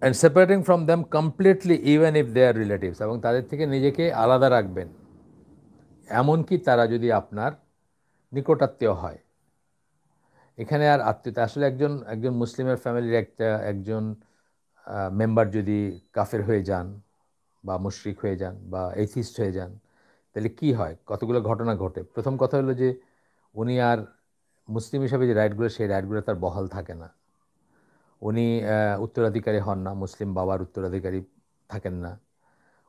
And separating from them completely even if they are relatives, এবং তাদের থেকে নিজেকে আলাদা রাখবেন এমনকি তারা যদি আপনার নিকটাত্মীয় হয়। এখানে আর আত্মীয়তা, আসলে একজন মুসলিমের ফ্যামিলির একজন মেম্বার যদি কাফের হয়ে যান বা মুশরিক হয়ে যান বা এথিস্ট হয়ে যান, তাহলে কি হয়? কতগুলো ঘটনা ঘটে। প্রথম কথা হলো যে উনি আর মুসলিম হিসাবে যে রাইটগুলো, সেই রাইটগুলো তার বহাল থাকে না। উনি উত্তরাধিকারী হন না, মুসলিম বাবার উত্তরাধিকারী থাকেন না।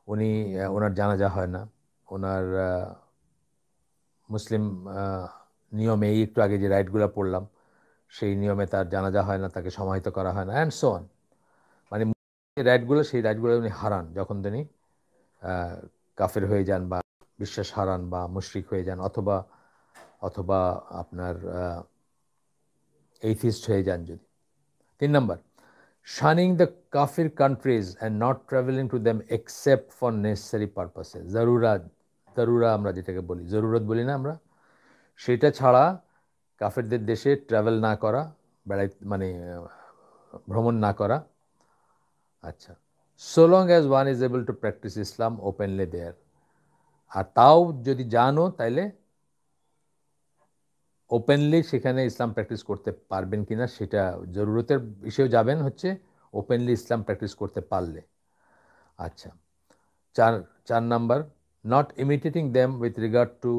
উনি ওনার জানাজা হয় না, ওনার মুসলিম নিয়মে এই একটু আগে যে রাইটগুলো পড়লাম সেই নিয়মে তার জানাজা হয় না, তাকে সমাহিত করা হয় না, অ্যান্ড সো অন। মানে রাইটগুলো, সেই রাইটগুলো উনি হারান যখন তিনি কাফের হয়ে যান বা বিশ্বাস হারান বা মুশরিক হয়ে যান, অথবা অথবা আপনার এইথিস্ট হয়ে যান যদি। 3 নম্বর, শানিং দ্য কাফির countries and not travelling to them except for necessary পারপাসে। জরুরা আমরা যেটাকে বলি, জরুরত বলি না আমরা, সেটা ছাড়া কাফেরদের দেশে ট্রাভেল না করা, মানে ভ্রমণ না করা। আচ্ছা, so long as one is able to practise Islam openly there. আর তাও যদি জানো, তাইলে ওপেনলি সেখানে ইসলাম প্র্যাকটিস করতে পারবেন কিনা সেটা জরুরতের বিষয়েও যাবেন হচ্ছে ওপেনলি ইসলাম প্র্যাকটিস করতে পারলে। আচ্ছা, চার চার number, not imitating them with regard to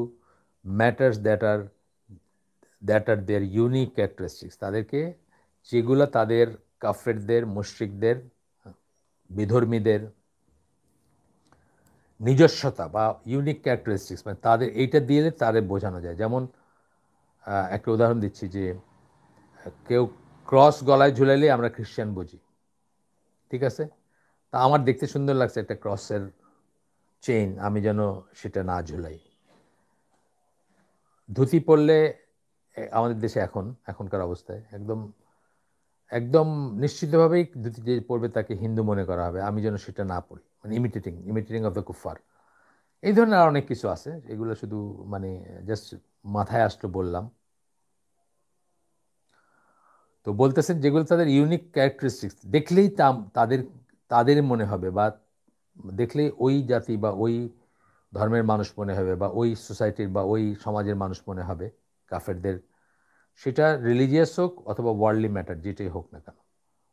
matters that are their unique characteristics. তাদেরকে যেগুলো তাদের কাফেরদের, মুশরিকদের, বিধর্মীদের নিজস্বতা বা ইউনিক ক্যারেক্টারিস্টিক্স, মানে তাদের এইটা দিয়ে তাদের বোঝানো যায়। যেমন একটা উদাহরণ দিচ্ছি যে কেউ ক্রস গলায় ঝুলাইলে আমরা খ্রিশ্চান বুঝি, ঠিক আছে? তা আমার দেখতে সুন্দর লাগছে একটা ক্রসের চেইন, আমি যেন সেটা না ঝুলাই। ধুতি পরলে আমাদের দেশে এখনকার অবস্থায় একদম একদম নিশ্চিতভাবেই ধুতি যে পরবে তাকে হিন্দু মনে করা হবে, আমি যেন সেটা না পড়ি, মানে ইমিটেটিং অফ দ্য কুফার। এই ধরনের আর অনেক কিছু আছে, এগুলো শুধু মানে জাস্ট মাথায় আসলো বললাম। তো বলতেছেন যেগুলো তাদের ইউনিক ক্যারেক্টারিস্টিক্স, দেখলেই তাদের তাদের মনে হবে, বা দেখলেই ওই জাতি বা ওই ধর্মের মানুষ মনে হবে, বা ওই সোসাইটির বা ওই সমাজের মানুষ মনে হবে কাফেরদের। সেটা রিলিজিয়াস হোক অথবা ওয়ার্ল্ডলি ম্যাটার, যেটাই হোক না কেন।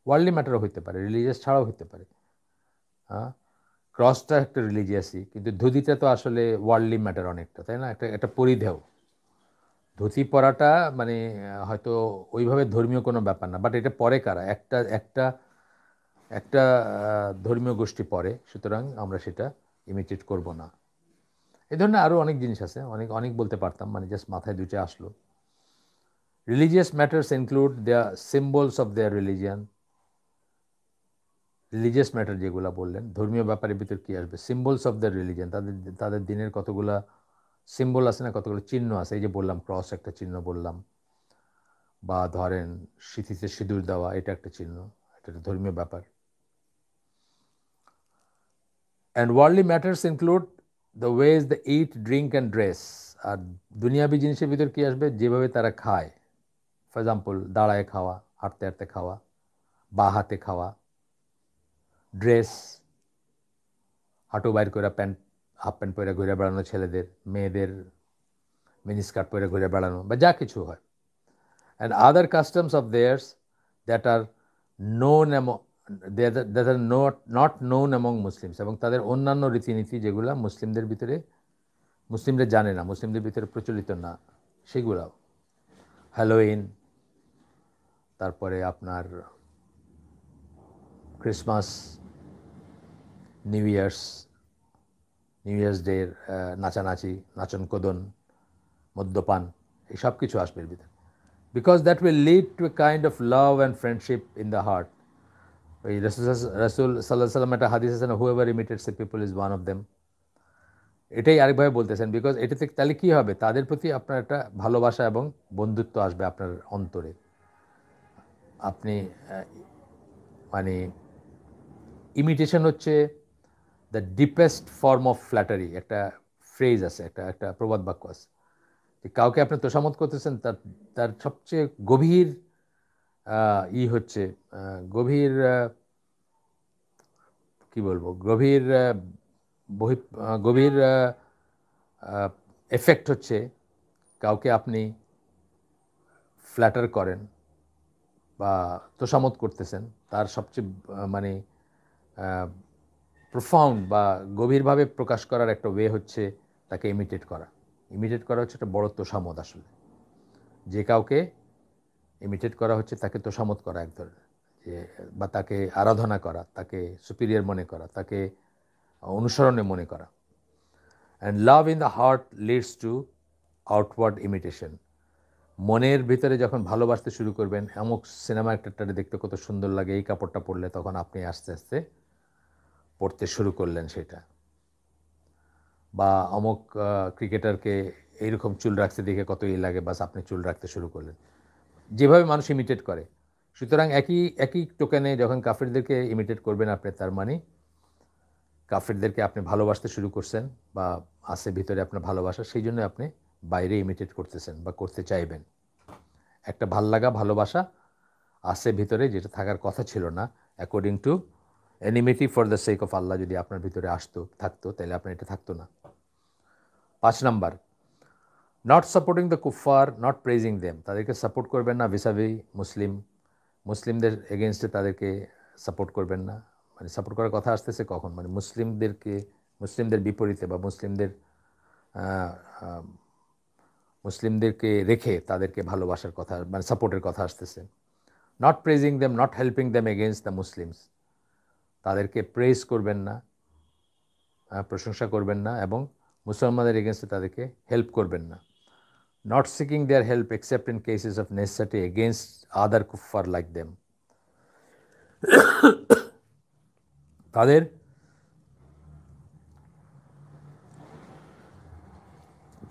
ওয়ার্ল্ডলি ম্যাটারও হতে পারে, রিলিজিয়াস ছাড়াও হতে পারে। হ্যাঁ, ক্রসটা একটা রিলিজিয়াসই, কিন্তু ধুতিটা তো আসলে ওয়ার্ল্ডলি ম্যাটার অনেকটা, তাই না? একটা একটা পরিধেয়। ধুতি পরাটা মানে হয়তো ওইভাবে ধর্মীয় কোনো ব্যাপার না, বাট এটা পরে কারা? একটা একটা একটা ধর্মীয় গোষ্ঠী পরে, সুতরাং আমরা সেটা ইমিটেট করব না। এই ধরনের আরও অনেক জিনিস আছে, অনেক অনেক বলতে পারতাম, মানে জাস্ট মাথায় দুইটা আসলো। Religious matters include the symbols of their religion. Religious matter যেগুলো বললেন, ধর্মীয় ব্যাপারের ভিতর কী আসবে? সিম্বলস অফ দ্য রিলিজিয়ান, তাদের তাদের দিনের কতগুলা সিম্বল আছে না, কতগুলো চিহ্ন আছে। এই যে বললাম ক্রস একটা চিহ্ন বললাম, বা ধরেন সিঁথিতে সিঁদুর দেওয়া, এটা একটা চিহ্ন, এটা একটা ধর্মীয় ব্যাপার। And worldly matters include the ways the eat, drink and dress. আর দুনিয়াবী জিনিসের ভিতর কী আসবে? যেভাবে তারা খায়। ফর এক্সাম্পল, দাঁড়ায় খাওয়া, হাঁটতে হাঁটতে খাওয়া, বা হাতে খাওয়া। ড্রেস, হাঁটু বাইর করে প্যান্ট, হাফ প্যান্ট পরে ঘুরে বেড়ানো ছেলেদের, মেয়েদের মিনিস্কার্ট পরে ঘুরে বেড়ানো, বা যা কিছু হয়। And other customs of theirs that are known among that are not known among Muslims, এবং তাদের অন্যান্য রীতিনীতি যেগুলো মুসলিমদের ভিতরে, মুসলিমরা জানে না, মুসলিমদের ভিতরে প্রচলিত না, সেগুলাও। হ্যালোইন, তারপরে আপনার ক্রিসমাস, নিউ ইয়ার্স ডের নাচানাচি, নাচন-কোদন, মদ্যপান, এই সব কিছু আসবে এর ভিতরে। Because that will lead to a kind of love and friendship in the heart. ওই রাসূল সাল্লাল্লাহু আলাইহি ওয়াসাল্লাম একটা হাদিস আছে না, whoever imitates the people is one of them. এটাই আরেকভাবে বলতেছেন, বিকজ এটাতে তাহলে কী হবে, তাদের প্রতি আপনার একটা ভালোবাসা এবং বন্ধুত্ব আসবে আপনার অন্তরে। আপনি মানে ইমিটেশন হচ্ছে the deepest form of flattery, একটা ফ্রেজ আছে, একটা প্রবাদ বাক্য আছে, যে কাউকে আপনি তোষামত করতেছেন, তার তার সবচেয়ে গভীর হচ্ছে গভীর কি বলবো, গভীর এফেক্ট হচ্ছে কাউকে আপনি ফ্ল্যাটার করেন বা তোষামত করতেছেন, তার সবচেয়ে মানে প্রোফাউন্ড বা গভীরভাবে প্রকাশ করার একটা ওয়ে হচ্ছে তাকে ইমিটেট করা। ইমিটেট করা হচ্ছে একটা বড় তোষামত আসলে। যে কাউকে ইমিটেট করা হচ্ছে তাকে তোষামত করা এক ধরনের, যে বা তাকে আরাধনা করা, তাকে সুপিরিয়র মনে করা, তাকে অনুসরণে মনে করা। And love in the heart leads to outward imitation. মনের ভিতরে যখন ভালোবাসতে শুরু করবেন, অমুক সিনেমা অ্যাক্টরটারে দেখতে কত সুন্দর লাগে, এই কাপড়টা পরলে, তখন আপনি আস্তে আস্তে পড়তে শুরু করলেন সেটা। বা অমুক ক্রিকেটারকে এইরকম চুল রাখতে দেখে কত লাগে, বাস আপনি চুল রাখতে শুরু করলেন, যেভাবে মানুষ ইমিটেট করে। সুতরাং একই টোকেনে যখন কাফিরদেরকে ইমিটেট করবেন আপনি, তার মানে কাফিরদেরকে আপনি ভালোবাসতে শুরু করছেন, বা আছে ভিতরে আপনার ভালোবাসা, সেই জন্য আপনি বাইরে ইমিটেট করতেছেন বা করতে চাইবেন। একটা ভাল্লাগা ভালোবাসা আছে ভিতরে, যেটা থাকার কথা ছিল না, according to enmity for the sake of Allah যদি আপনার ভিতরে থাকতো, তাহলে আপনার এটা থাকতো না। 5 নাম্বার, নট সাপোর্টিং দ্য কুফার, নট প্রেজিং দেম। তাদেরকে সাপোর্ট করবেন না ভিসাভি মুসলিমদের এগেনস্টে, তাদেরকে সাপোর্ট করবেন না। মানে সাপোর্ট করার কথা আসতেছে কখন, মানে মুসলিমদের বিপরীতে বা মুসলিমদেরকে রেখে তাদেরকে ভালোবাসার কথা, মানে সাপোর্টের কথা আসতেছে। Not praising them, not helping them against the Muslims. তাদেরকে প্রেজ করবেন না, প্রশংসা করবেন না, এবং মুসলমানদের এগেনস্টে তাদেরকে হেল্প করবেন না। Not seeking their help except in cases of necessity against other kuffar like them.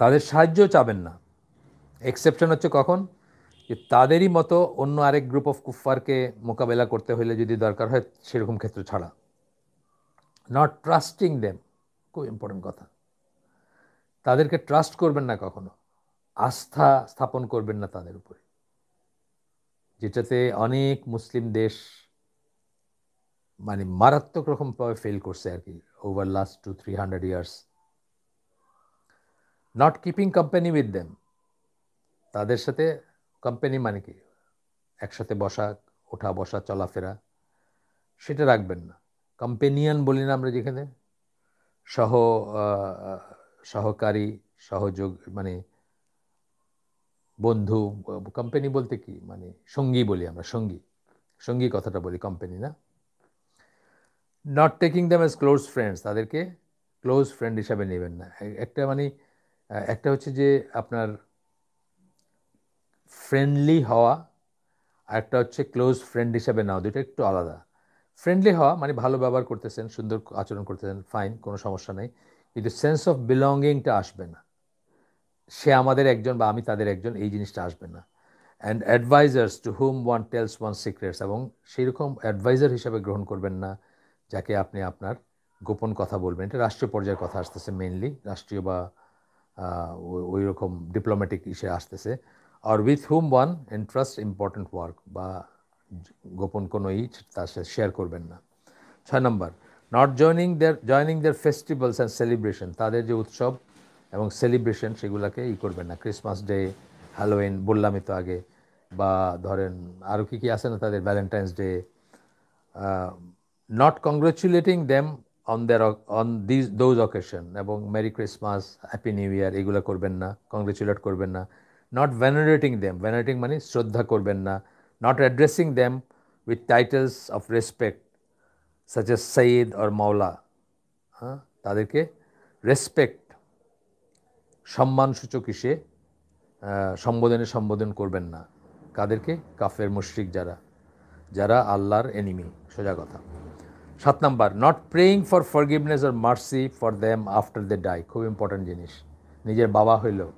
তাদের সাহায্য চাবেন না। এক্সেপশন হচ্ছে কখন, যে তাদেরই মতো অন্য আরেক গ্রুপ অফ কুফফারকে মোকাবেলা করতে হলে যদি দরকার হয়, সেরকম ক্ষেত্র ছাড়া। নট ট্রাস্টিং দেম, খুব ইম্পর্টেন্ট কথা। তাদেরকে ট্রাস্ট করবেন না কখনো, আস্থা স্থাপন করবেন না তাদের উপরে, যেটাতে অনেক মুসলিম দেশ মানে মারাত্মক রকমভাবে ফেল করছে আর কি, over last 200-300 years. Not keeping company with them, তাদের সাথে কোম্পানি মানে কি, একসাথে বসা, ওঠা বসা, চলাফেরা, সেটা রাখবেন না। কম্পেনিয়ন বলি না আমরা যেখানে, সহকারী, সহযোগ, মানে বন্ধু। কোম্পানি বলতে কি, মানে সঙ্গী বলি আমরা, সঙ্গী কথাটা বলি, কোম্পানি না। Not taking them as close friends, তাদেরকে ক্লোজ ফ্রেন্ড হিসাবে নেবেন না। একটা হচ্ছে যে আপনার ফ্রেন্ডলি হওয়া, আর একটা হচ্ছে ক্লোজ ফ্রেন্ড হিসাবে নাও, দুটো একটু আলাদা। ফ্রেন্ডলি হওয়া মানে ভালো ব্যবহার করতেছেন, সুন্দর আচরণ করতেছেন, ফাইন, কোনো সমস্যা নেই, কিন্তু সেন্স অফ বিলঙ্গিংটা আসবে না। সে আমাদের একজন বা আমি তাদের একজন, এই জিনিসটা আসবে না। And advisers to whom one tells one secrets, এবং সেই রকম অ্যাডভাইজার হিসাবে গ্রহণ করবেন না যাকে আপনি আপনার গোপন কথা বলবেন। এটা রাষ্ট্রীয় পর্যায়ের কথা আসতেছে, মেইনলি রাষ্ট্রীয় বা ওই রকম ডিপ্লোম্যাটিক ইসে আসতেছে। আর with whom one entrust important work, বা গোপন কোনো তার সাথে শেয়ার করবেন না। 6 নম্বর, not joining their festivals and celebration, তাদের যে উৎসব এবং সেলিব্রেশন সেগুলোকে করবেন না। ক্রিসমাস ডে, হ্যালোউইন বললামই তো আগে, বা ধরেন আরও কী আছে না তাদের, Valentine's Day. Not congratulating them on those occasion, এবং merry Christmas, happy new year এগুলো করবেন না, কংগ্রেচুলেট করবেন না। নট ভেনারেটিং দেম, ভেনারেটিং মানে শ্রদ্ধা করবেন না। not addressing them with titles of respect such as Sayyid or Maula, তাদেরকে রেসপেক্ট সম্মানসূচক হিসেবে সম্বোধন করবেন না। কাদেরকে? কাফের মুশরিক যারা, যারা আল্লাহর এনিমি, সোজা কথা। 7 number, not praying for forgiveness or mercy for them after they die. খুব ইম্পর্ট্যান্ট জিনিস। নিজের বাবা হইলেও,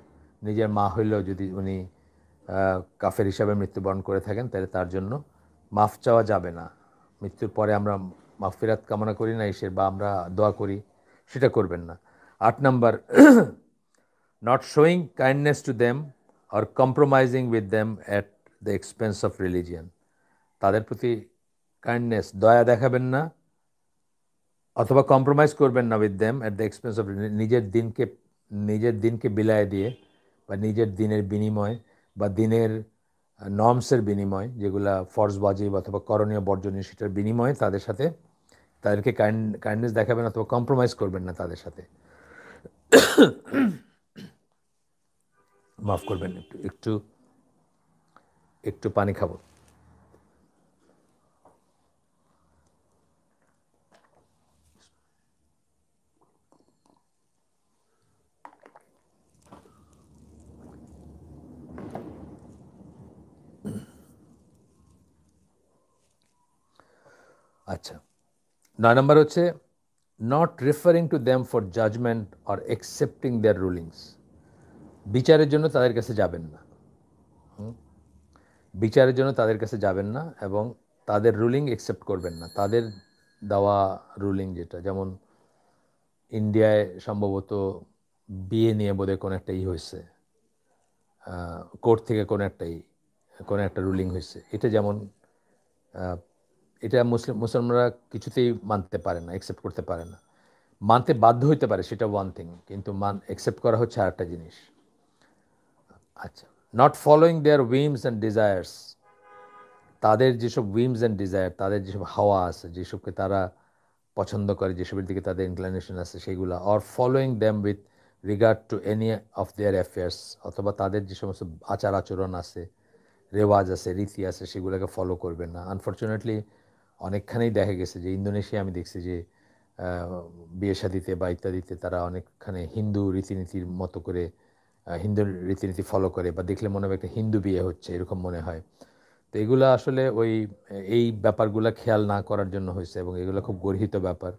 নিজের মা হইলেও যদি উনি কাফের হিসাবে মৃত্যুবরণ করে থাকেন, তাহলে তার জন্য মাফ চাওয়া যাবে না। মৃত্যুর পরে আমরা মাগফিরাত কামনা করি না এসে, বা আমরা দোয়া করি, সেটা করবেন না। 8 number, not showing kindness to them or compromising with them at the expense of religion. তাদের প্রতি কাইন্ডনেস, দয়া দেখাবেন না অথবা কম্প্রোমাইজ করবেন না with them at the expense of, নিজের দিনকে বিলায় দিয়ে বা নিজের দিনের বিনিময় বা দিনের নর্মসের বিনিময়, যেগুলা ফরজ ওয়াজিব অথবা করণীয় বর্জনীয়, সেটার বিনিময়ে তাদেরকে কাইন্ডনেস দেখাবেন অথবা কম্প্রোমাইজ করবেন না তাদের সাথে। মাফ করবেন, একটু পানি খাবো। আচ্ছা, 9 নম্বর হচ্ছে not referring to them for judgment or accepting their rulings. বিচারের জন্য তাদের কাছে যাবেন না, বিচারের জন্য তাদের কাছে যাবেন না এবং তাদের রুলিং অ্যাকসেপ্ট করবেন না। তাদের দেওয়া রুলিং যেটা, যেমন ইন্ডিয়ায় সম্ভবত বিয়ে নিয়ে বোধহয় কোনো একটা হয়েছে, কোর্ট থেকে কোনো একটা রুলিং হয়েছে, এটা যেমন এটা মুসলমানরা কিছুতেই মানতে পারে না, অ্যাকসেপ্ট করতে পারে না। মানতে বাধ্য হইতে পারে, সেটা ওয়ান থিং, কিন্তু অ্যাকসেপ্ট করা হচ্ছে আর একটা জিনিস। আচ্ছা, not following their whims and desires. তাদের যেসব উইমস অ্যান্ড ডিজায়ার, তাদের যেসব হাওয়া আছে, যেসবকে তারা পছন্দ করে, যেসবের দিকে তাদের ইনক্লিনেশন আছে, সেইগুলো। Or following them with regard to any of their affairs, অথবা তাদের যে সমস্ত আচার আচরণ আছে, রেওয়াজ আছে, রীতি আছে, সেগুলোকে ফলো করবেন না। আনফর্চুনেটলি অনেকখানেই দেখা গেছে যে ইন্দোনেশিয়া আমি দেখছি যে বিয়ে শাদিতে বা ইত্যাদিতে তারা অনেকখানে হিন্দু রীতিনীতির মতো করে হিন্দু রীতিনীতি ফলো করে, বা দেখলে মনে হবে একটা হিন্দু বিয়ে হচ্ছে, এরকম মনে হয়। তো এগুলো আসলে এই ব্যাপারগুলো খেয়াল না করার জন্য হয়েছে, এবং এগুলো খুব গর্হিত ব্যাপার।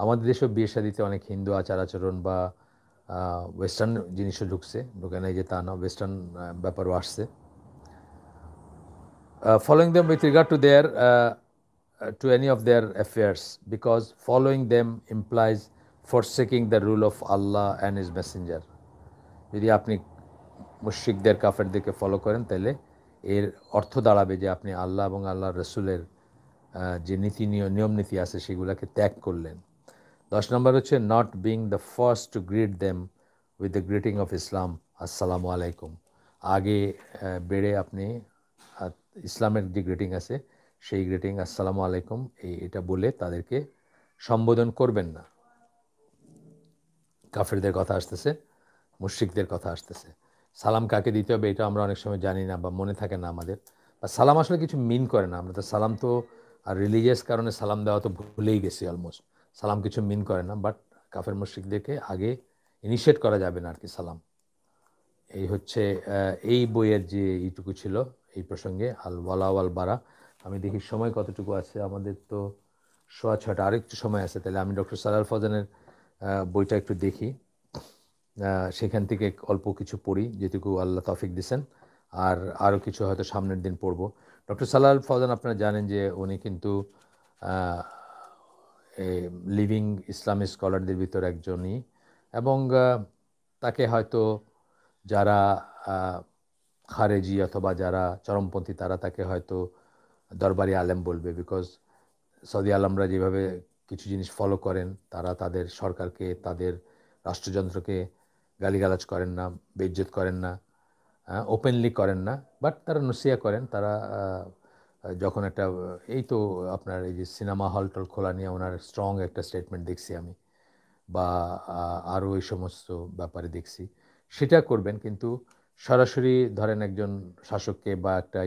আমাদের দেশেও বিয়ে শাদিতে অনেক হিন্দু আচার আচরণ বা ওয়েস্টার্ন জিনিসও ঢুকে নাই যে তা না, ওয়েস্টার্ন ব্যাপারও আসছে। Following them with regard to any of their affairs, because following them implies forsaking the rule of Allah and His Messenger. যদি আপনি মুশরিকদের, কাফেরদেরকে ফলো করেন, তাহলে এর অর্থ দাঁড়াবে যে আপনি আল্লাহ এবং আল্লাহ রসুলের যে নিয়ম নীতি আছে সেগুলোকে ত্যাগ করলেন। 10 নম্বর হচ্ছে not being the first to greet them with the greeting of Islam, আসসালামু আলাইকুম। আগে বেড়ে আপনি ইসলামের যে গ্রিটিং আছে সেই গ্রিটিং আসসালামু আলাইকুম এটা বলে তাদেরকে সম্বোধন করবেন না। কাফেরদের কথা আসতেছে, মুশরিকদের কথা আসতেছে। সালাম কাকে দিতে হবে এটা আমরা অনেক সময় জানি না বা মনে থাকে না আমাদের, বা সালাম আসলে কিছু মিন করে না। আমরা তো সালাম তো আর রিলিজিয়াস কারণে সালাম দেওয়া তো ভুলেই গেছি অলমোস্ট। সালাম কিছু মিন করে না, বাট কাফের মুশরিকদেরকে আগে ইনিশিয়েট করা যাবে না আর কি সালাম। এই হচ্ছে এই বইয়ের যে এইটুকু ছিল এই প্রসঙ্গে, আল ওয়ালা ওয়াল বারা। আমি দেখি সময় কতটুকু আছে, আমাদের তো 6:30, আরেকটু সময় আছে। তাহলে আমি ডক্টর সালাল ফজনের বইটা একটু দেখি, সেখান থেকে অল্প কিছু পড়ি যেটুকু আল্লাহ তৌফিক দিয়েছেন, আর আরও কিছু হয়তো সামনের দিন পড়ব। ডক্টর সালাল ফজন আপনারা জানেন যে উনি কিন্তু লিভিং ইসলামিক স্কলারদের ভিতর একজনই, এবং তাকে হয়তো যারা খারেজি অথবা যারা চরমপন্থী তারা তাকে হয়তো দরবারি আলেম বলবে, বিকজ সৌদি আলমরা যেভাবে কিছু জিনিস ফলো করেন, তারা তাদের সরকারকে, তাদের রাষ্ট্রযন্ত্রকে গালিগালাজ করেন না, বেইজ্জত করেন না, ওপেনলি করেন না, বাট তারা নসিয়া করেন। তারা যখন এই তো আপনার এই যে সিনেমা হল টল খোলা নিয়ে ওনার স্ট্রং একটা স্টেটমেন্ট দেখছি আমি, বা আরও এই সমস্ত ব্যাপারে দেখছি, সেটা করবেন। কিন্তু সরাসরি ধরেন একজন শাসককে বা একটা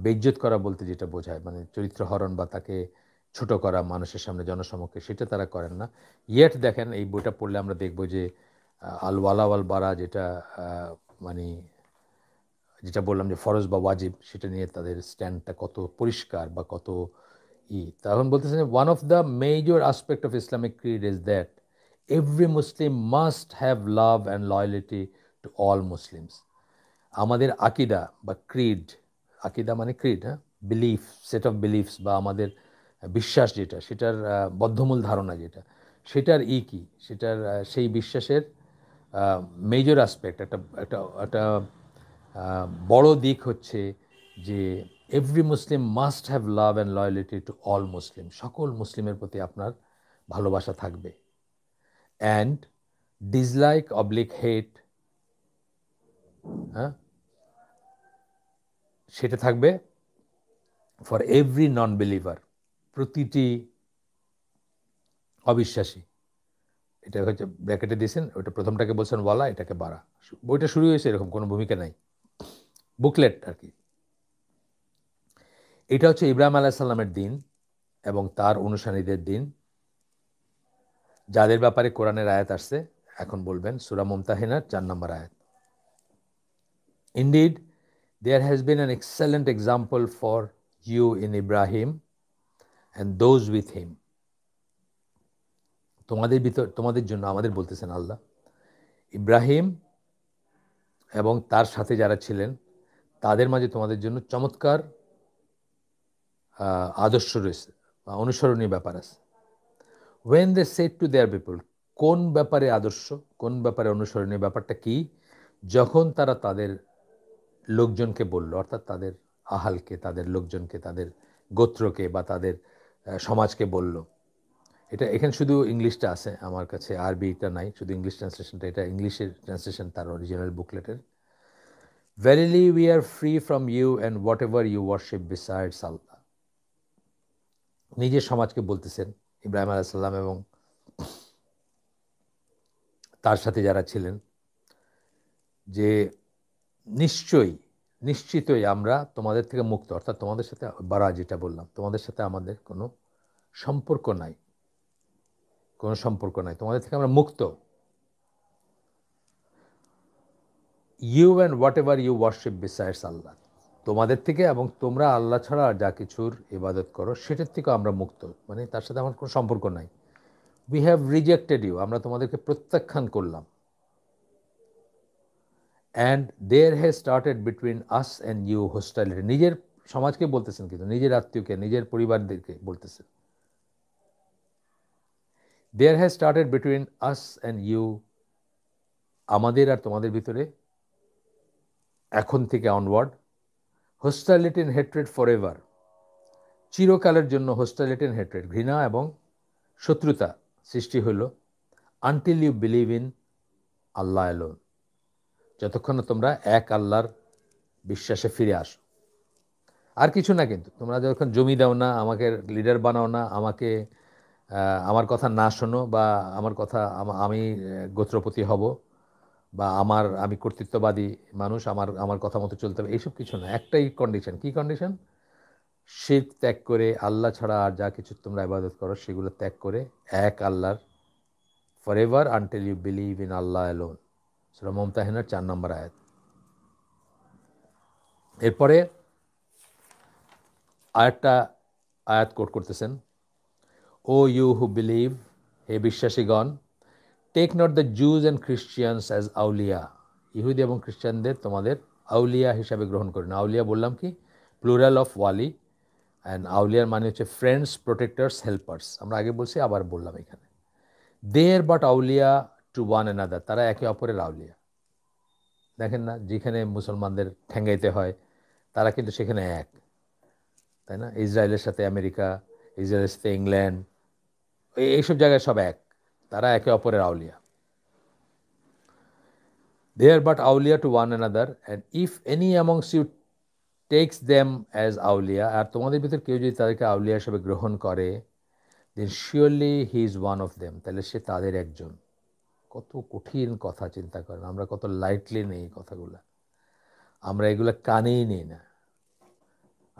বেইজ্জত করা বলতে যেটা বোঝায়, মানে চরিত্র হরণ বা তাকে ছোট করা মানুষের সামনে জনসমক্ষে, সেটা তারা করেন না। ইয়েট দেখেন এই বইটা পড়লে আমরা দেখব যে আল ওয়ালা ওয়াল বারা যেটা মানে যেটা বললাম যে ফরজ বা ওয়াজিব, সেটা নিয়ে তাদের স্ট্যান্ডটা কত পরিষ্কার বা কত তখন বলতেছেন one of the major aspect of Islamic Creed is that every Muslim must have love and loyalty to all Muslims. আমাদের আকিদা বা ক্রিড, আকিদা মানে ক্রিড, হ্যাঁ, বিলিফ, সেট অফ বিলিফস বা আমাদের বিশ্বাস যেটা, সেটার বদ্ধমূল ধারণা যেটা, সেটার কি সেটার সেই বিশ্বাসের মেজর অ্যাসপেক্ট, একটা একটা একটা বড় দিক হচ্ছে যে every Muslim must have love and loyalty to all মুসলিম, সকল মুসলিমের প্রতি আপনার ভালোবাসা থাকবে। অ্যান্ড ডিসলাইক অবলিক হেট, হ্যাঁ, সেটা থাকবে ফর এভরি নন বিলিভার, প্রতিটি অবিশ্বাসী। এটা হচ্ছে ব্র্যাকেটে দিয়েছেন, ওটা প্রথমটাকে বলছেন ওয়ালা, এটাকে বাড়া। বইটা শুরু হয়েছে এরকম, কোনো ভূমিকা নাই, বুকলেট আর কি। এটা হচ্ছে ইব্রাহিম আলাইহিস সালামের দিন এবং তার অনুসারীদের দিন, যাদের ব্যাপারে কোরআনের আয়াত আসছে। এখন বলবেন সূরা মুমতাহিনার 4 নম্বর আয়াত, indeed there has been an excellent example for you in Ibrahim and those with him. তোমাদের জন্য, আমাদের বলতেছেন আল্লাহ, ইব্রাহিম এবং তার সাথে যারা ছিলেন তাদের মাঝে তোমাদের জন্য চমৎকার আদর্শ রয়েছে বা অনুসরণীয় ব্যাপার আছে। when they said to their people, কোন ব্যাপারে আদর্শ, কোন ব্যাপারে অনুসরণীয় ব্যাপারটা কি? যখন তারা তাদের লোকজনকে বলল, অর্থাৎ তাদের আহালকে, তাদের লোকজনকে, তাদের গোত্রকে বা তাদের সমাজকে বলল। এটা এখানে শুধু ইংলিশটা আছে, আমার কাছে আরবিটা নাই, শুধু ইংলিশ ট্রান্সলেশনটা, এটা ইংলিশের ট্রান্সলেশন তার original বুকলেটের। Verily we are free from you and whatever you worship besides Allah. নিজের সমাজকে বলতেছেন ইব্রাহিম আলাইহিস সালাম এবং তার সাথে যারা ছিলেন যে নিশ্চিতই আমরা তোমাদের থেকে মুক্ত, অর্থাৎ তোমাদের সাথে বারা যেটা বললাম, তোমাদের সাথে আমাদের কোনো সম্পর্ক নাই, কোনো সম্পর্ক নাই, তোমাদের থেকে আমরা মুক্ত। You and whatever you worship besides Allah, তোমাদের থেকে এবং তোমরা আল্লাহ ছাড়া আর যা কিছুর ইবাদত করো সেটার থেকেও আমরা মুক্ত, মানে তার সাথে আমার কোনো সম্পর্ক নাই। উই হ্যাভ রিজেক্টেড ইউ, আমরা তোমাদেরকে প্রত্যাখ্যান করলাম। And there has started between us and you hostility, নিজের সমাজকে বলতেছেন, কিন্তু নিজের আত্মীয়কে, নিজের পরিবারদেরকে বলতেছেন। There has started between us and you, আমাদের আর তোমাদের ভিতরে এখন থেকে onward, hostility and hatred for ever, চিরকালের জন্য হোস্টাইলিটি অ্যান্ড হেট্রেড, ঘৃণা এবং শত্রুতা সৃষ্টি হইল। Until you believe in Allah alone, যতক্ষণ না তোমরা এক আল্লাহর বিশ্বাসে ফিরে আসো। আর কিছু না, কিন্তু তোমরা যখন জমি দাও না, আমাকে লিডার বানাও না, আমাকে আমার কথা না শোনো, বা আমার কথা আমি গোত্রপতি হব, বা আমি কর্তৃত্ববাদী মানুষ, আমার কথা মতো চলতে হবে, এইসব কিছু না। একটাই কন্ডিশন, কি কন্ডিশন? শিরক ত্যাগ করে, আল্লাহ ছাড়া আর যা কিছু তোমরা ইবাদত করো সেগুলো ত্যাগ করে এক আল্লাহর, for ever until you believe in Allah alone, সূরা মুমতাহিনার 4 নম্বর আয়াত। এরপরে আরেকটা আয়াত কোট করতেছেন, ও ইউ হু বিলিভ, হে বিশ্বাসীগণ, take not the Jews and Christians as আউলিয়া, ইহুদি এবং খ্রিস্টানদের তোমাদের আউলিয়া হিসাবে গ্রহণ করে না। আউলিয়া বললাম কি, প্লুরাল অফ ওয়ালি, অ্যান্ড আউলিয়ার মানে হচ্ছে ফ্রেন্ডস, প্রোটেক্টার্স, হেল্পার্স। আমরা আগে বলছি, আবার বললাম এখানে, they're but awliya to one another, তারা একে অপরের আউলিয়া। দেখেন না, যেখানে মুসলমানদের ঠেঙ্গাইতে হয় তারা কিন্তু সেখানে এক, তাই না? ইসরায়েলের সাথে আমেরিকা, ইসরায়েলের সাথে ইংল্যান্ড, এইসব জায়গায় সব এক, তারা একে অপরের আউলিয়া। They are but awliya to one another, and if any amongst you takes them as awliya, আর তোমাদের ভিতর কেউ যদি তাদেরকে আউলিয়া হিসেবে গ্রহণ করে, then surely he is one of them, তাহলে সে তাদের একজন। কত কঠিন কথা, চিন্তা করেন, আমরা কত লাইটলি নেই কথাগুলো, আমরা এগুলো কানেই নিই না।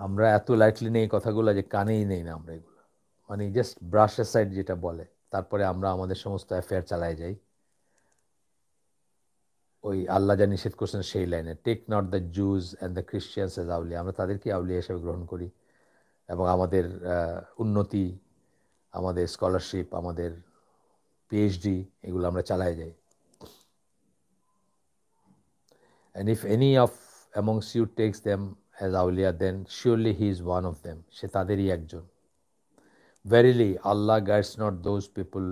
আমরা এত লাইটলি নেই কথাগুলো যে কানেই নেই না আমরা এগুলো, মানে জাস্ট ব্রাশ সাইড যেটা বলে, তারপরে আমরা আমাদের সমস্ত অ্যাফেয়ার চালায় যাই ওই আল্লাহ যা নিষেধ করছেন সেই লাইনে। Take not the Jews and the Christians as আউলিয়া, আমরা তাদেরকে আউলিয়া হিসেবে গ্রহণ করি এবং আমাদের উন্নতি, আমাদের স্কলারশিপ, আমাদের পিএইচডি এগুলো আমরা চালায় যাই। And if any of amongst you takes them as awliya, then surely he is one of them. সে তাদেরই একজন। Verily, Allah guides not those people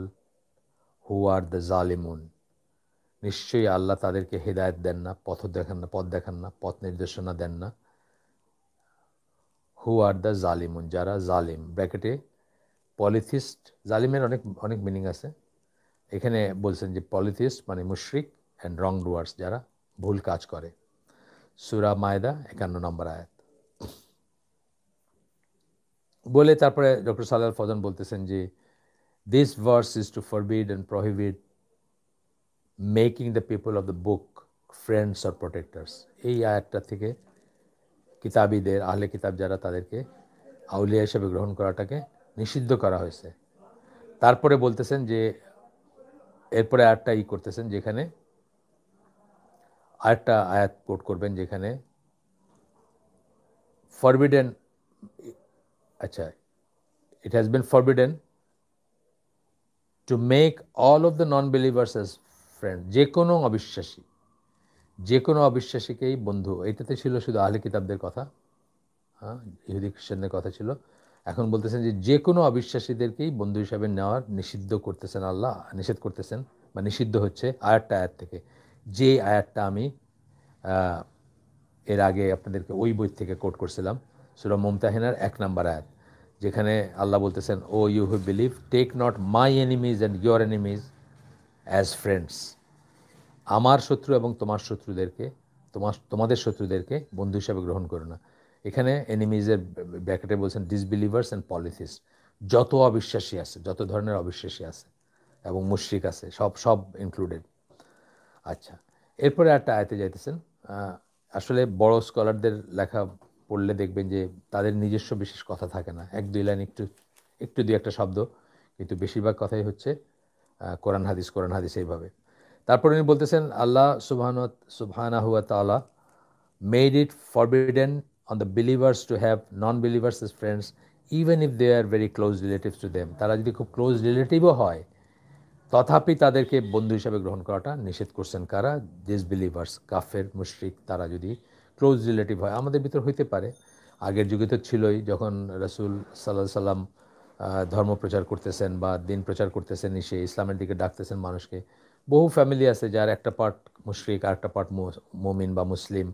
who are the zalimun. নিশ্চয়ই আল্লাহ তাদেরকে হেদায়েত দেন না, পথ দেখান না, পথ নির্দেশনা দেন না। হু আর দ্য জালিমুন, যারা জালিম, ব্র্যাকেটে পলিথিস্ট। জালিমের অনেক অনেক মিনিং আছে, এখানে বলছেন যে পলিথিস্ট মানে মুশরিক অ্যান্ড রং ডুয়ার্স, যারা ভুল কাজ করে। সূরা মায়দা 51 নম্বর আয়াত। বলে তারপরে ডক্টর সালেহ ফজল বলতেছেন যে this verse is to forbid and prohibit making the people of the book friends or protectors. এই আয়াতটা থেকে কিতাবীদের, আহলে কিতাব যারা, তাদেরকে আউলিয়া হিসেবে গ্রহণ করাটাকে নিষিদ্ধ করা হয়েছে। তারপরে বলতেছেন যে এরপরে আরেকটা করতেছেন যেখানে আরেকটা আয়াত কোট করবেন যেখানে ফরবিডেন, আচ্ছা, it has been forbidden to make all of the non-believers as friends. যে কোনো অবিশ্বাসীকেই বন্ধু। এটাতে ছিল শুধু আহলে কিতাবদের কথা, হ্যাঁ, ইহুদি খ্রিস্টানদের কথা ছিল। এখন বলতেছেন যে কোনো অবিশ্বাসীদেরকেই বন্ধু হিসাবে নেওয়ার নিষিদ্ধ করতেছেন আল্লাহ, নিষেধ করতেছেন বা নিষিদ্ধ হচ্ছে আয়াত থেকে। যে আয়াতটা আমি এর আগে আপনাদেরকে ওই বই থেকে কোট করছিলাম, সূরা মুমতাহিনার 1 নম্বর আয়াত, যেখানে আল্লাহ বলতেছেন, O you who believe, take not my enemies and your enemies as friends. আমার শত্রু এবং তোমাদের শত্রুদেরকে বন্ধু হিসাবে গ্রহণ করো না। এখানে এনিমিজের ব্র্যাকেটে বলছেন ডিসবিলিভার্স অ্যান্ড পলিথিস্ট, যত অবিশ্বাসী আছে, যত ধরনের অবিশ্বাসী আছে এবং মুশরিক আছে, সব ইনক্লুডেড। আচ্ছা, এরপরে একটা আয়াতে যাইতেছেন। আসলে বড় স্কলারদের লেখা পড়লে দেখবেন যে তাদের নিজস্ব বিশেষ কথা থাকে না, 1-2 লাইন একটু 2-একটা শব্দ, কিন্তু বেশিরভাগ কথাই হচ্ছে কোরআন হাদিস এইভাবে। তারপর উনি বলতেছেন আল্লাহ সুবহানাহু ওয়া তাআলা made it forbidden on the believers to have non-believers as friends even if they are very close relatives to them. তারা যদি খুব ক্লোজ রিলেটিভও হয়, তথাপি তাদেরকে বন্ধু হিসাবে গ্রহণ করাটা নিষেধ করছেন কারা? ডিসবিলিভার্স, কাফের, মুশরিক, তারা যদি ক্লোজ রিলেটিভ হয়। আমাদের ভিতর হইতে পারে, আগের যুগে তো ছিলই, যখন রাসূল সাল্লাল্লাহু আলাইহি সাল্লাম ধর্ম প্রচার করতেছেন বা দিন প্রচার করতেছেন, এসে ইসলামের দিকে ডাকতেছেন মানুষকে, বহু ফ্যামিলি আছে যার একটা পার্ট মুশরিক আর একটা পার্ট মুমিন বা মুসলিম,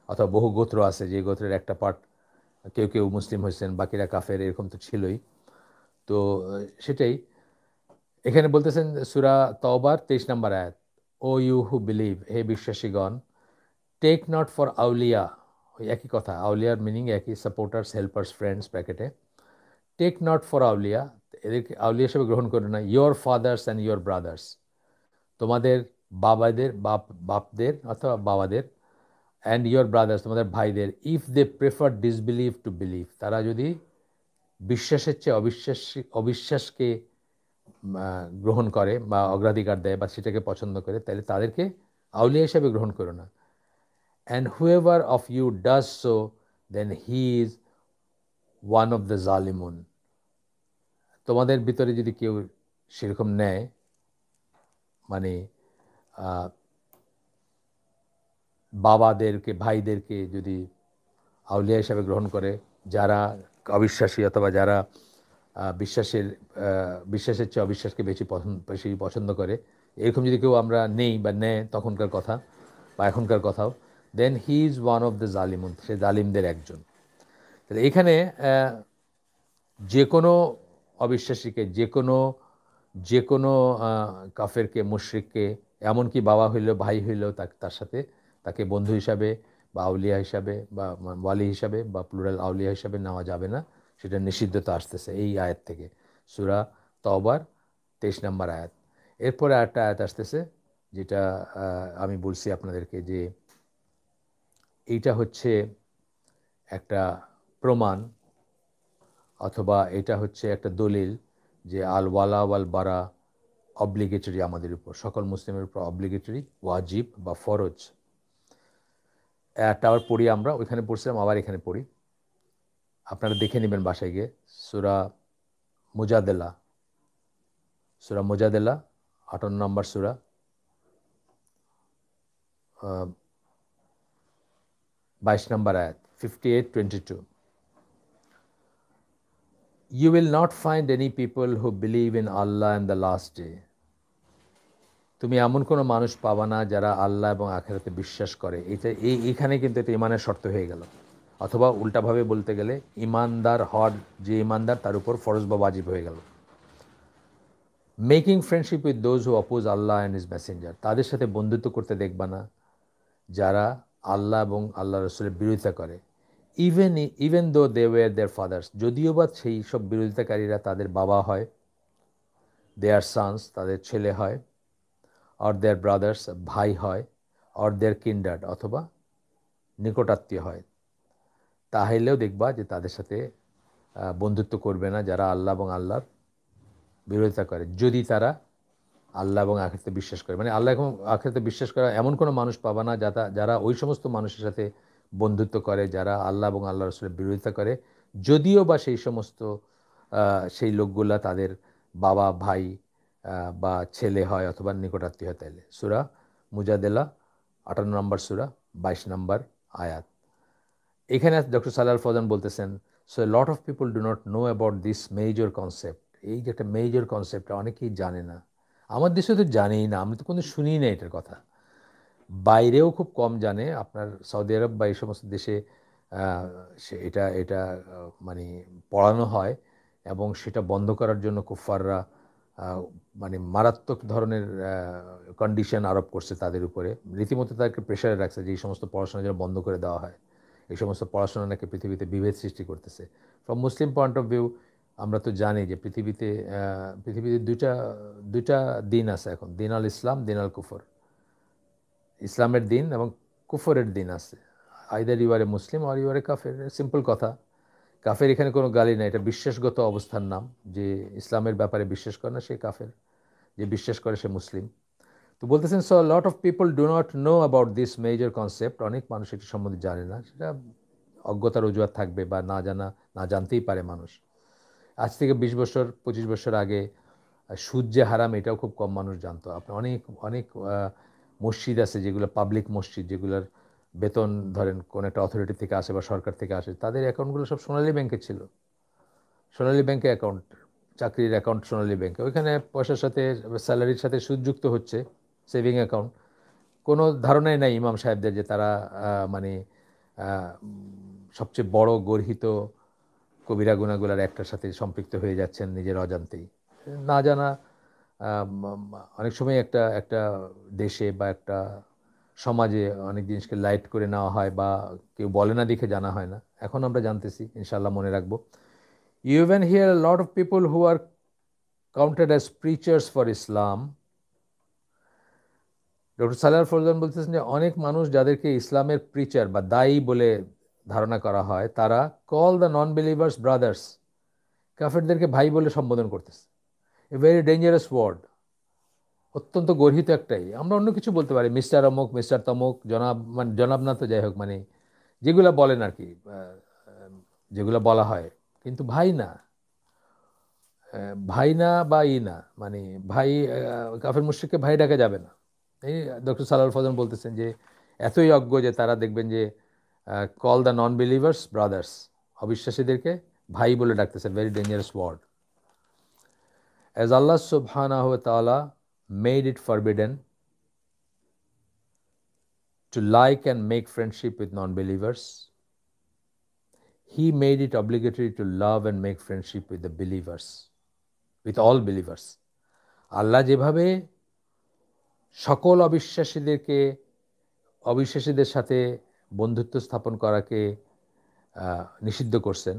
অথবা বহু গোত্র আছে যে গোত্রের একটা পার্ট কেউ মুসলিম হয়েছেন, বাকিরা কাফের, এরকম তো ছিলই। তো সেটাই এখানে বলতেছেন সূরা তাওবার 23 নম্বর আয়াত, ও ইউ হু বিলিভ, হে বিশ্বাসীগণ, টেক নট ফর আউলিয়া, ওই একই কথা, আউলিয়ার মিনিং একই, সাপোর্টার্স, হেল্পার্স, ফ্রেন্ডস ব্র্যাকেটে। টেক নট ফর আউলিয়া, এদেরকে আউলিয়া হিসেবে গ্রহণ করে না, your fathers and your brothers, তোমাদের বাপদের অথবা বাবাদের, অ্যান্ড ইয়োর ব্রাদার্স, তোমাদের ভাইদের, if they prefer disbelieve to believe, তারা যদি বিশ্বাসের চেয়ে অবিশ্বাসকে গ্রহণ করে বা অগ্রাধিকার দেয় বা সেটাকে পছন্দ করে, তাহলে তাদেরকে আউলিয়া হিসাবে গ্রহণ করো না। And whoever of you does so then he is one of the জালিমুন, তোমাদের ভিতরে যদি কেউ সেরকম নেয়, মানে বাবাদেরকে, ভাইদেরকে যদি আউলিয়া হিসাবে গ্রহণ করে, যারা অবিশ্বাসী অথবা যারা বিশ্বাসের চেয়ে অবিশ্বাসকে বেশি পছন্দ করে, এরকম যদি কেউ আমরা নেই বা নেয় তখনকার কথা বা এখনকার কথাও, then he is one of the জালিমুন, সে জালিমদের একজন। তাহলে এখানে যে কোনো অবিশ্বাসীকে, যে কোনো কাফেরকে, মুশরিককে, এমনকি বাবা হইলেও ভাই হইলেও তার সাথে তাকে বন্ধু হিসাবে বা আউলিয়া হিসাবে বা ওয়ালি হিসাবে বা প্লুরাল আউলিয়া হিসাবে নেওয়া যাবে না, সেটা নিষিদ্ধতা আসতেছে এই আয়াত থেকে, সূরা তাওবার 23 নম্বর আয়াত। এরপরে আরেকটা আয়াত আসতেছে যেটা আমি বলছি আপনাদেরকে যে এইটা হচ্ছে একটা প্রমাণ অথবা এটা হচ্ছে একটা দলিল যে আল ওয়ালা ওয়াল বারা অব্লিগেটরি আমাদের উপর, সকল মুসলিমের উপর অব্লিগেটরি, ওয়াজিব বা ফরজ। একটা আবার পড়ি আমরা, ওইখানে পড়ছিলাম আবার এখানে পড়ি, আপনারা দেখে নেবেন বাসায় গিয়ে। সূরা মুজাদেলা, সূরা মুজাদেলা 58 নম্বর সূরা, 22 নম্বর আয়াত, 58:22। You will not find any people who believe in Allah and the last day. তুমি এমন কোনো মানুষ পাবা না যারা আল্লাহ এবং আখিরাতে বিশ্বাস করে। এইখানে কিন্তু এটা ইমানের শর্ত হয়ে গেল, অথবা উল্টাভাবে বলতে গেলে ইমানদার হওয়ার, যে ইমানদার তার উপর ফরজ বা ওয়াজিব হয়ে গেল। Making friendship with those who oppose Allah and his Messenger, তাদের সাথে বন্ধুত্ব করতে দেখবা না যারা আল্লাহ এবং আল্লাহ রসুলের বিরোধিতা করে। Even though they were their father's, যদিও বা সেই সব বিরোধিতাকারীরা তাদের বাবা হয়, দেয়ার সানস তাদের ছেলে হয়, অর দেয়ার ব্রাদার্স ভাই হয়, অর দেয়ার কিন্ডার্ড অথবা নিকটাত্মীয় হয়, তাহলেও দেখবা যে তাদের সাথে বন্ধুত্ব করবে না যারা আল্লাহ এবং আল্লাহর বিরোধিতা করে, যদি তারা আল্লাহ এবং আখিরাতে বিশ্বাস করে। মানে আল্লাহ এবং আখিরাতে বিশ্বাস করা এমন কোনো মানুষ পাবা না যারা ওই সমস্ত মানুষের সাথে বন্ধুত্ব করে যারা আল্লাহ এবং আল্লাহ রসুলের বিরোধিতা করে, যদিও বা সেই সমস্ত সেই লোকগুলা তাদের বাবা, ভাই বা ছেলে হয় অথবা নিকটাত্মীয় হয়। তাইলে সূরা মুজাদেলা 58 নম্বর সূরা 22 নম্বর আয়াত। এখানে ডক্টর সালেহ আল ফওজান বলতেছেন, so lot of people do not know about this major concept. এই যে একটা মেজর কনসেপ্টটা অনেকেই জানে না, আমার দেশে তো জানেই না, আমি তো কোনো শুনিই না এটার কথা, বাইরেও খুব কম জানে। আপনার সৌদি আরব বা এই সমস্ত দেশে এটা এটা মানে পড়ানো হয়, এবং সেটা বন্ধ করার জন্য কুফাররা মানে মারাত্মক ধরনের কন্ডিশন আরোপ করছে তাদের উপরে, রীতিমতো তাদেরকে প্রেশারে রাখছে যে এই সমস্ত পড়াশোনা যেন বন্ধ করে দেওয়া হয়। এই সমস্ত পড়াশোনা নাকি পৃথিবীতে বিভেদ সৃষ্টি করতেছে। From Muslim point of view আমরা তো জানি যে পৃথিবীতে দুইটা দিন আছে এখন, দিন আল ইসলাম, দিন আল কুফর। ইসলামের দিন এবং কুফরের দিন আছে। Either you are a Muslim or you are a কাফের। সিম্পল কথা, কাফের এখানে কোনো গালি না, এটা বিশ্বাসগত অবস্থার নাম। যে ইসলামের ব্যাপারে বিশ্বাস করে না সে কাফের, যে বিশ্বাস করে সে মুসলিম। তো বলতেছেন, so lot of people do not know about this major concept, অনেক মানুষ এটি সম্বন্ধে জানে না। সেটা অজ্ঞতার অজুহাত থাকবে বা না জানতেই পারে মানুষ। আজ থেকে 20 বছর 25 বছর আগে সুদ যে হারাম এটাও খুব কম মানুষ জানতো। আপনার অনেক অনেক মসজিদ আছে যেগুলো পাবলিক মসজিদ, যেগুলোর বেতন ধরেন কোন একটা অথরিটি থেকে আসে বা সরকার থেকে আসে, তাদের অ্যাকাউন্টগুলো সব সোনালী ব্যাংকে ছিল। সোনালী ব্যাংকে অ্যাকাউন্ট, চাকরির অ্যাকাউন্ট সোনালী ব্যাংকে, ওইখানে পয়সার সাথে স্যালারির সাথে সুদ যুক্ত হচ্ছে, সেভিং অ্যাকাউন্ট। কোনো ধারণাই নাই ইমাম সাহেবদের যে তারা মানে সবচেয়ে বড় গর্হিত কবিরা গুনাহগুলোর একটার সাথে সম্পৃক্ত হয়ে যাচ্ছেন নিজের অজান্তেই। না জানা, অনেক সময় একটা একটা দেশে বা একটা সমাজে অনেক জিনিসকে লাইট করে নেওয়া হয় বা কেউ বলে না দেখে জানা হয় না। এখন আমরা জানতেছি, ইনশাআল্লাহ মনে রাখবো। You even hear a lot of people who are counted as preachers for Islam. Doctor Saleh al Fawzan বলতেছেন যে অনেক মানুষ যাদেরকে ইসলামের প্রিচার বা দায়ী বলে ধারণা করা হয়, তারা call the non believers brothers, কাফেরদেরকে ভাই বলে সম্বোধন করতেছে। এ ভেরি ডেঞ্জারাস ওয়ার্ড, অত্যন্ত গর্হিত একটাই। আমরা অন্য কিছু বলতে পারি, মিস্টার অমুক, মিস্টার তমুক, জনাব, মানে জনাব না তো যাই হোক, মানে যেগুলো বলেন আর কি, যেগুলো বলা হয়, কিন্তু ভাই না। ভাই না বা না, মানে ভাই, কাফের মুশরিককে ভাই ডাকা যাবে না। এই ডক্টর সালাহ আল ফওজান বলতেছেন যে এতই অজ্ঞ যে তারা দেখবেন যে call the non believers brothers, অবিশ্বাসীদেরকে ভাই বলে ডাকতেছে। Very dangerous word. As Allah subhanahu wa ta'ala made it forbidden to like and make friendship with non-believers, He made it obligatory to love and make friendship with the believers, with all believers. আল্লাহ যেভাবে সকল অবিশ্বাসীদের সাথে বন্ধুত্ব স্থাপন করাকে নিষিদ্ধ করছেন,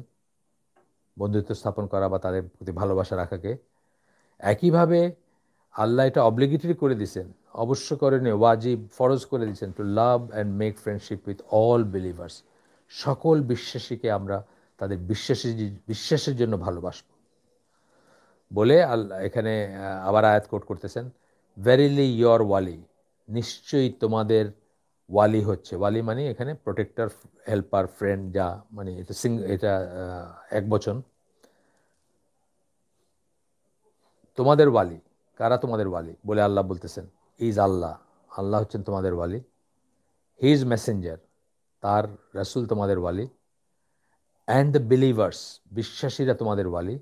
বন্ধুত্ব স্থাপন করা বা তাদের প্রতি ভালোবাসা রাখাকে, একইভাবে আল্লাহ এটা অব্লিগেটরি করে দিয়েছেন, অবশ্য করেন, ওয়াজিব, ফরজ করে দিয়েছেন, to love and make friendship with all believers. সকল বিশ্বাসীকে আমরা তাদের বিশ্বাসের জন্য ভালোবাসব বলে আল্লাহ এখানে আবার আয়াত কোট করতেছেন, ভেরিলি ইয়র ওয়ালি, নিশ্চয়ই তোমাদের ওয়ালি হচ্ছে, ওয়ালি মানে এখানে প্রোটেক্টর, হেল্পার, ফ্রেন্ড, যা মানে এটা এক বচন। তোমাদের ওয়ালি কারা? তোমাদের ওয়ালি বলে আল্লাহ বলতেছেন, ইজ আল্লাহ, আল্লাহ হচ্ছেন তোমাদের ওয়ালি, হি ইজ মেসেঞ্জার, তার রাসূল তোমাদের ওয়ালি, অ্যান্ড দ্য বিলিভার্স, বিশ্বাসীরা তোমাদের ওয়ালি,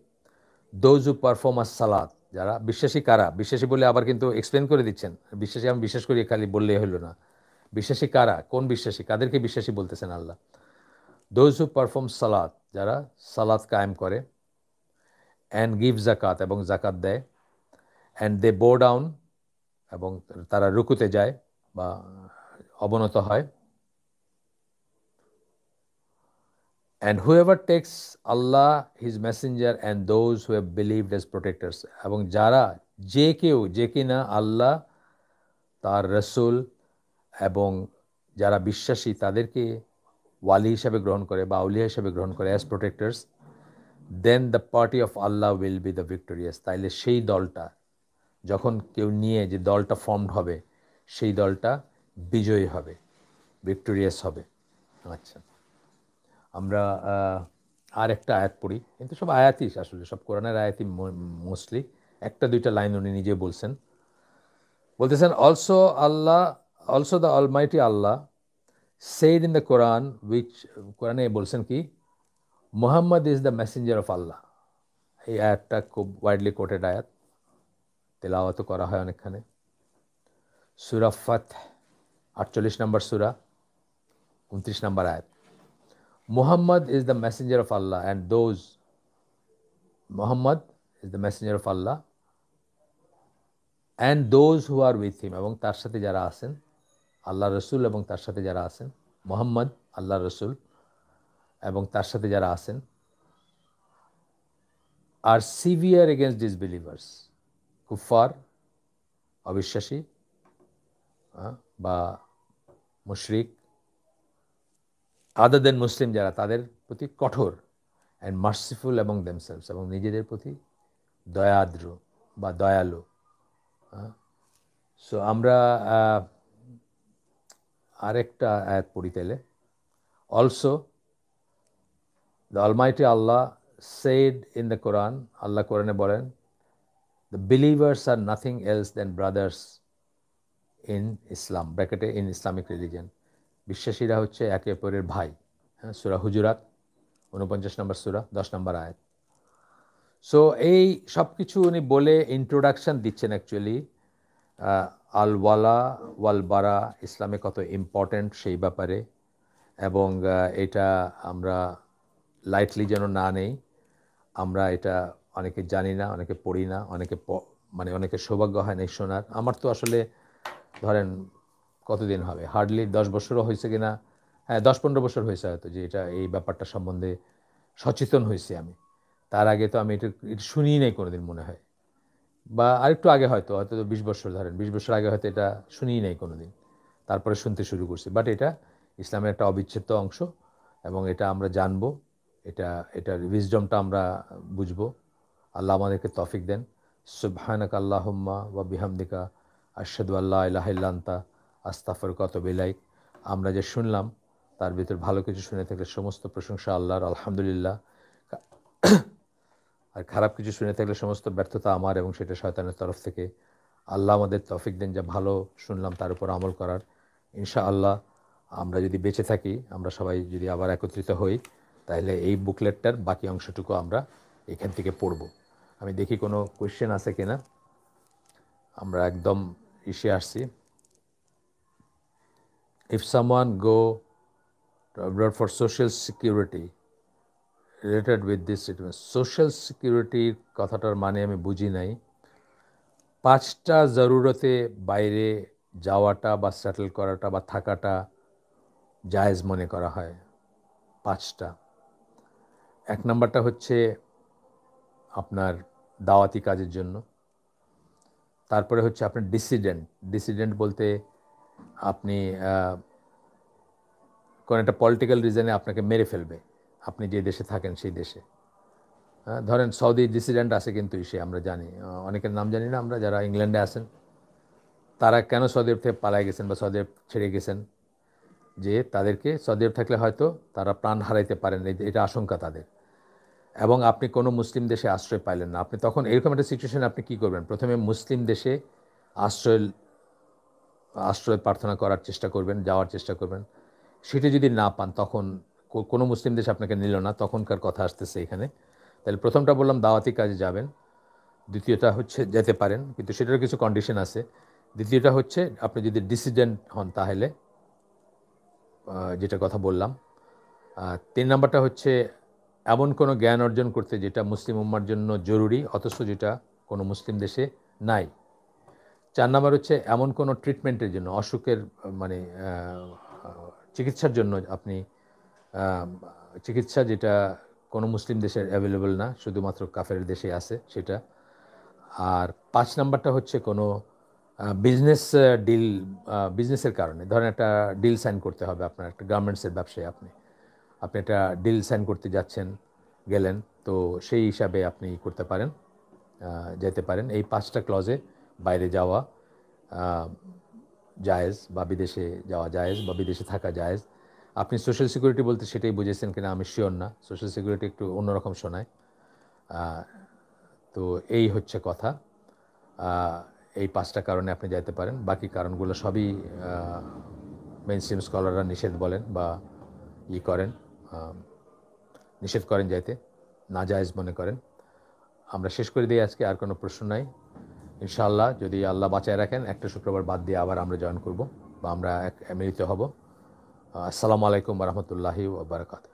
দোজ হু পারফর্ম আস সালাত, যারা বিশ্বাসী কারা, বিশ্বাসী বলে আবার কিন্তু এক্সপ্লেন করে দিচ্ছেন, বিশ্বাসী আমি বিশ্বাস করি খালি বললেই হলো না, বিশ্বাসী কারা, কোন বিশ্বাসী, কাদেরকে বিশ্বাসী বলতেছেন আল্লাহ, দোজ হু পারফর্ম সালাত, যারা সালাত কায়েম করে, অ্যান্ড গিভ জাকাত, এবং জাকাত দেয়, অ্যান্ড দে বো ডাউন, এবং তারা রুকুতে যায় বা অবনত হয়, and whoever takes Allah his messenger and those who have believed as protectors, এবং যারা যে কিনা আল্লাহ, তার রসুল এবং যারা বিশ্বাসী তাদেরকে ওয়ালি হিসাবে গ্রহণ করে বা আউলিয়া হিসাবে গ্রহণ করে as protectors, then the party of Allah will be the victorious, তাইলে সেই দলটা যখন কেউ নিয়ে যে দলটা ফর্মড হবে সেই দলটা বিজয়ী হবে, ভিক্টোরিয়াস হবে। আচ্ছা, আমরা আর একটা আয়াত পড়ি, কিন্তু সব আয়াতই আসলে সব কোরআনের আয়াতই মোস্টলি, একটা দুইটা লাইন উনি নিজে বলতেছেন, also the almighty Allah said in the Quran, which কোরআনে বলছেন কি, Muhammad is the messenger of Allah. এই আয়াতটা খুব ওয়াইডলি কোটেড আয়াত, তেলাওয়াত করা হয় অনেকখানে। সূরা ফাতহ 48 নম্বর সূরা 29 নম্বর আয়াত, Muhammad is the messenger of Allah and Muhammad is the messenger of Allah and those who are with him, এবং তার সাথে যারা আছেন, আল্লাহ রসুল এবং তার সাথে যারা আছেন, মুহাম্মদ আল্লাহ রসুল এবং তার সাথে যারা আছেন, আর সিভিয়ার এগেনস্ট ডিসবিলিভার্স, কুফার, অবিশ্বাসী বা মুশরিক, আদার দেন মুসলিম যারা, তাদের প্রতি কঠোর, অ্যান্ড মার্সিফুল এবং দেমসেলস, এবং নিজেদের প্রতি দয়াদ্র বা দয়ালু। সো আমরা আরেকটা আয়াত পড়ি তাইলে, also the almighty Allah said in the Quran, আল্লাহ কোরআনে বলেন, the believers are nothing else than brothers in Islam, ব্র্যাকেটে ইন ইসলামিক রিলিজিয়ন, বিশ্বাসীরা হচ্ছে একে অপরের ভাই। হ্যাঁ, সূরা হুজুরাত 49 নম্বর সূরা 10 নম্বর আয়াত। সো এই সব কিছু উনি বলে ইন্ট্রোডাকশান দিচ্ছেন অ্যাকচুয়ালি আল ওয়ালা ওয়াল বারা ইসলামে কত ইম্পর্ট্যান্ট সেই ব্যাপারে, এবং এটা আমরা লাইটলি যেন না নেই। আমরা এটা অনেকে জানি না, অনেকে পড়ি না, মানে অনেকে সৌভাগ্য হয় না শোনার। আমার তো আসলে ধরেন কতদিন হবে, হার্ডলি 10 বছরও হয়েছে কিনা, হ্যাঁ 10-15 বছর হয়েছে হয়তো, যে এটা এই ব্যাপারটা সম্বন্ধে সচেতন হয়েছি আমি। তার আগে তো আমি এটা শুনিই নাই কোনোদিন মনে হয়, বা আরেকটু আগে হয়তো 20 বছর, ধরেন 20 বছর আগে হয়তো এটা শুনিই নাই কোনোদিন, তারপরে শুনতে শুরু করছি। বাট এটা ইসলামের একটা অবিচ্ছেদ্য অংশ, এবং এটা আমরা জানবো, এটার উইজডমটা আমরা বুঝবো। আল্লাহ আমাদেরকে তৌফিক দেন। সুবহানাকা আল্লাহুম্মা ওয়া বিহামদিকা আশহাদু আল্লা ইলাহা ইল্লা আনতা আস্তাগফিরুকা ওয়া আতুবু ইলাইক। আমরা যে শুনলাম তার ভিতর ভালো কিছু শুনে থাকলে সমস্ত প্রশংসা আল্লাহর, আলহামদুলিল্লাহ। আর খারাপ কিছু শুনে থাকলে সমস্ত ব্যর্থতা আমার, এবং সেটা শয়তানের তরফ থেকে। আল্লাহ আমাদের তৌফিক দেন যা ভালো শুনলাম তার উপর আমল করার। ইনশাআল্লাহ আমরা যদি বেঁচে থাকি, আমরা সবাই যদি আবার একত্রিত হই, তাহলে এই বুকলেটটার বাকি অংশটুকু আমরা এখান থেকে পড়ব। আমি দেখি কোনো কোয়েশ্চেন আছে কিনা। আমরা একদম এসে আসছি। If someone go abroad for social security related with this statement, social সিকিউরিটির কথাটার মানে আমি বুঝি নাই। 5টা জরুরতে বাইরে যাওয়াটা বা সেটেল করাটা বা থাকাটা জায়েজ মনে করা হয়। 5টা। 1 নম্বরটা হচ্ছে আপনার দাওয়াতি কাজের জন্য। তারপরে হচ্ছে আপনার ডিসিডেন্ট বলতে আপনি কোনো একটা পলিটিক্যাল রিজনে আপনাকে মেরে ফেলবে, আপনি যে দেশে থাকেন সেই দেশে। ধরেন সৌদি ডিসিডেন্ট আছে কিন্তু সে আমরা জানি, অনেকের নাম জানি না আমরা, যারা ইংল্যান্ডে আছেন তারা কেন সৌদি আরব থেকে পালায় গেছেন বা সৌদি আরব ছেড়ে গেছেন, যে তাদেরকে সৌদি আরব থাকলে হয়তো তারা প্রাণ হারাইতে পারেন, এটা আশঙ্কা তাদের। এবং আপনি কোনো মুসলিম দেশে আশ্রয় পাইলেন না, আপনি তখন এরকম একটা সিচুয়েশনে আপনি কী করবেন? প্রথমে মুসলিম দেশে আশ্রয় আশ্রয় প্রার্থনা করার চেষ্টা করবেন, যাওয়ার চেষ্টা করবেন। সেটা যদি না পান, তখন কোনো মুসলিম দেশ আপনাকে নিল না, তখনকার কথা আসতেছে এখানে। তাহলে প্রথমটা বললাম দাওয়াতি কাজে যাবেন, দ্বিতীয়টা হচ্ছে যেতে পারেন কিন্তু সেটারও কিছু কন্ডিশন আছে। দ্বিতীয়টা হচ্ছে আপনি যদি ডিসিডেন্ট হন তাহলে, যেটা কথা বললাম। 3 নাম্বারটা হচ্ছে এমন কোনো জ্ঞান অর্জন করতে যেটা মুসলিম উম্মার জন্য জরুরি অথচ যেটা কোনো মুসলিম দেশে নাই। 4 নাম্বার হচ্ছে এমন কোনো ট্রিটমেন্টের জন্য, অসুখের মানে চিকিৎসার জন্য আপনি চিকিৎসা যেটা কোনো মুসলিম দেশের অ্যাভেলেবল না, শুধুমাত্র কাফের দেশে আছে সেটা। আর 5 নাম্বারটা হচ্ছে কোনো বিজনেস ডিল, বিজনেসের কারণে ধরেন একটা ডিল সাইন করতে হবে আপনার, একটা গার্মেন্টসের ব্যবসায় আপনি একটা ডিল সাইন করতে যাচ্ছেন, গেলেন, তো সেই হিসাবে আপনি করতে পারেন, যেতে পারেন। এই 5টা ক্লজে বাইরে যাওয়া জায়েজ, বা বিদেশে যাওয়া জায়েজ, বা বিদেশে থাকা জায়েজ। আপনি সোশ্যাল সিকিউরিটি বলতে সেটাই বুঝেছেন কিনা আমি শিওর না, সোশ্যাল সিকিউরিটি একটু অন্যরকম শোনায়। তো এই হচ্ছে কথা। এই 5টা কারণে আপনি যাইতে পারেন, বাকি কারণগুলো সবই মেইনস্ট্রিম স্কলাররা নিষেধ বলেন বা করেন, নিষেধ করেন যাইতে, নাজায়েজ মনে করেন। আমরা শেষ করে দিই আজকে, আর কোনো প্রশ্ন নাই। ইনশাআল্লাহ যদি আল্লাহ বাঁচায় রাখেন একটা শুক্রবার বাদ দিয়ে আবার আমরা জয়েন করব বা আমরা মিলিত হব। আসসালামু আলাইকুম ওয়া রাহমাতুল্লাহি ওয়া বারাকাতুহু।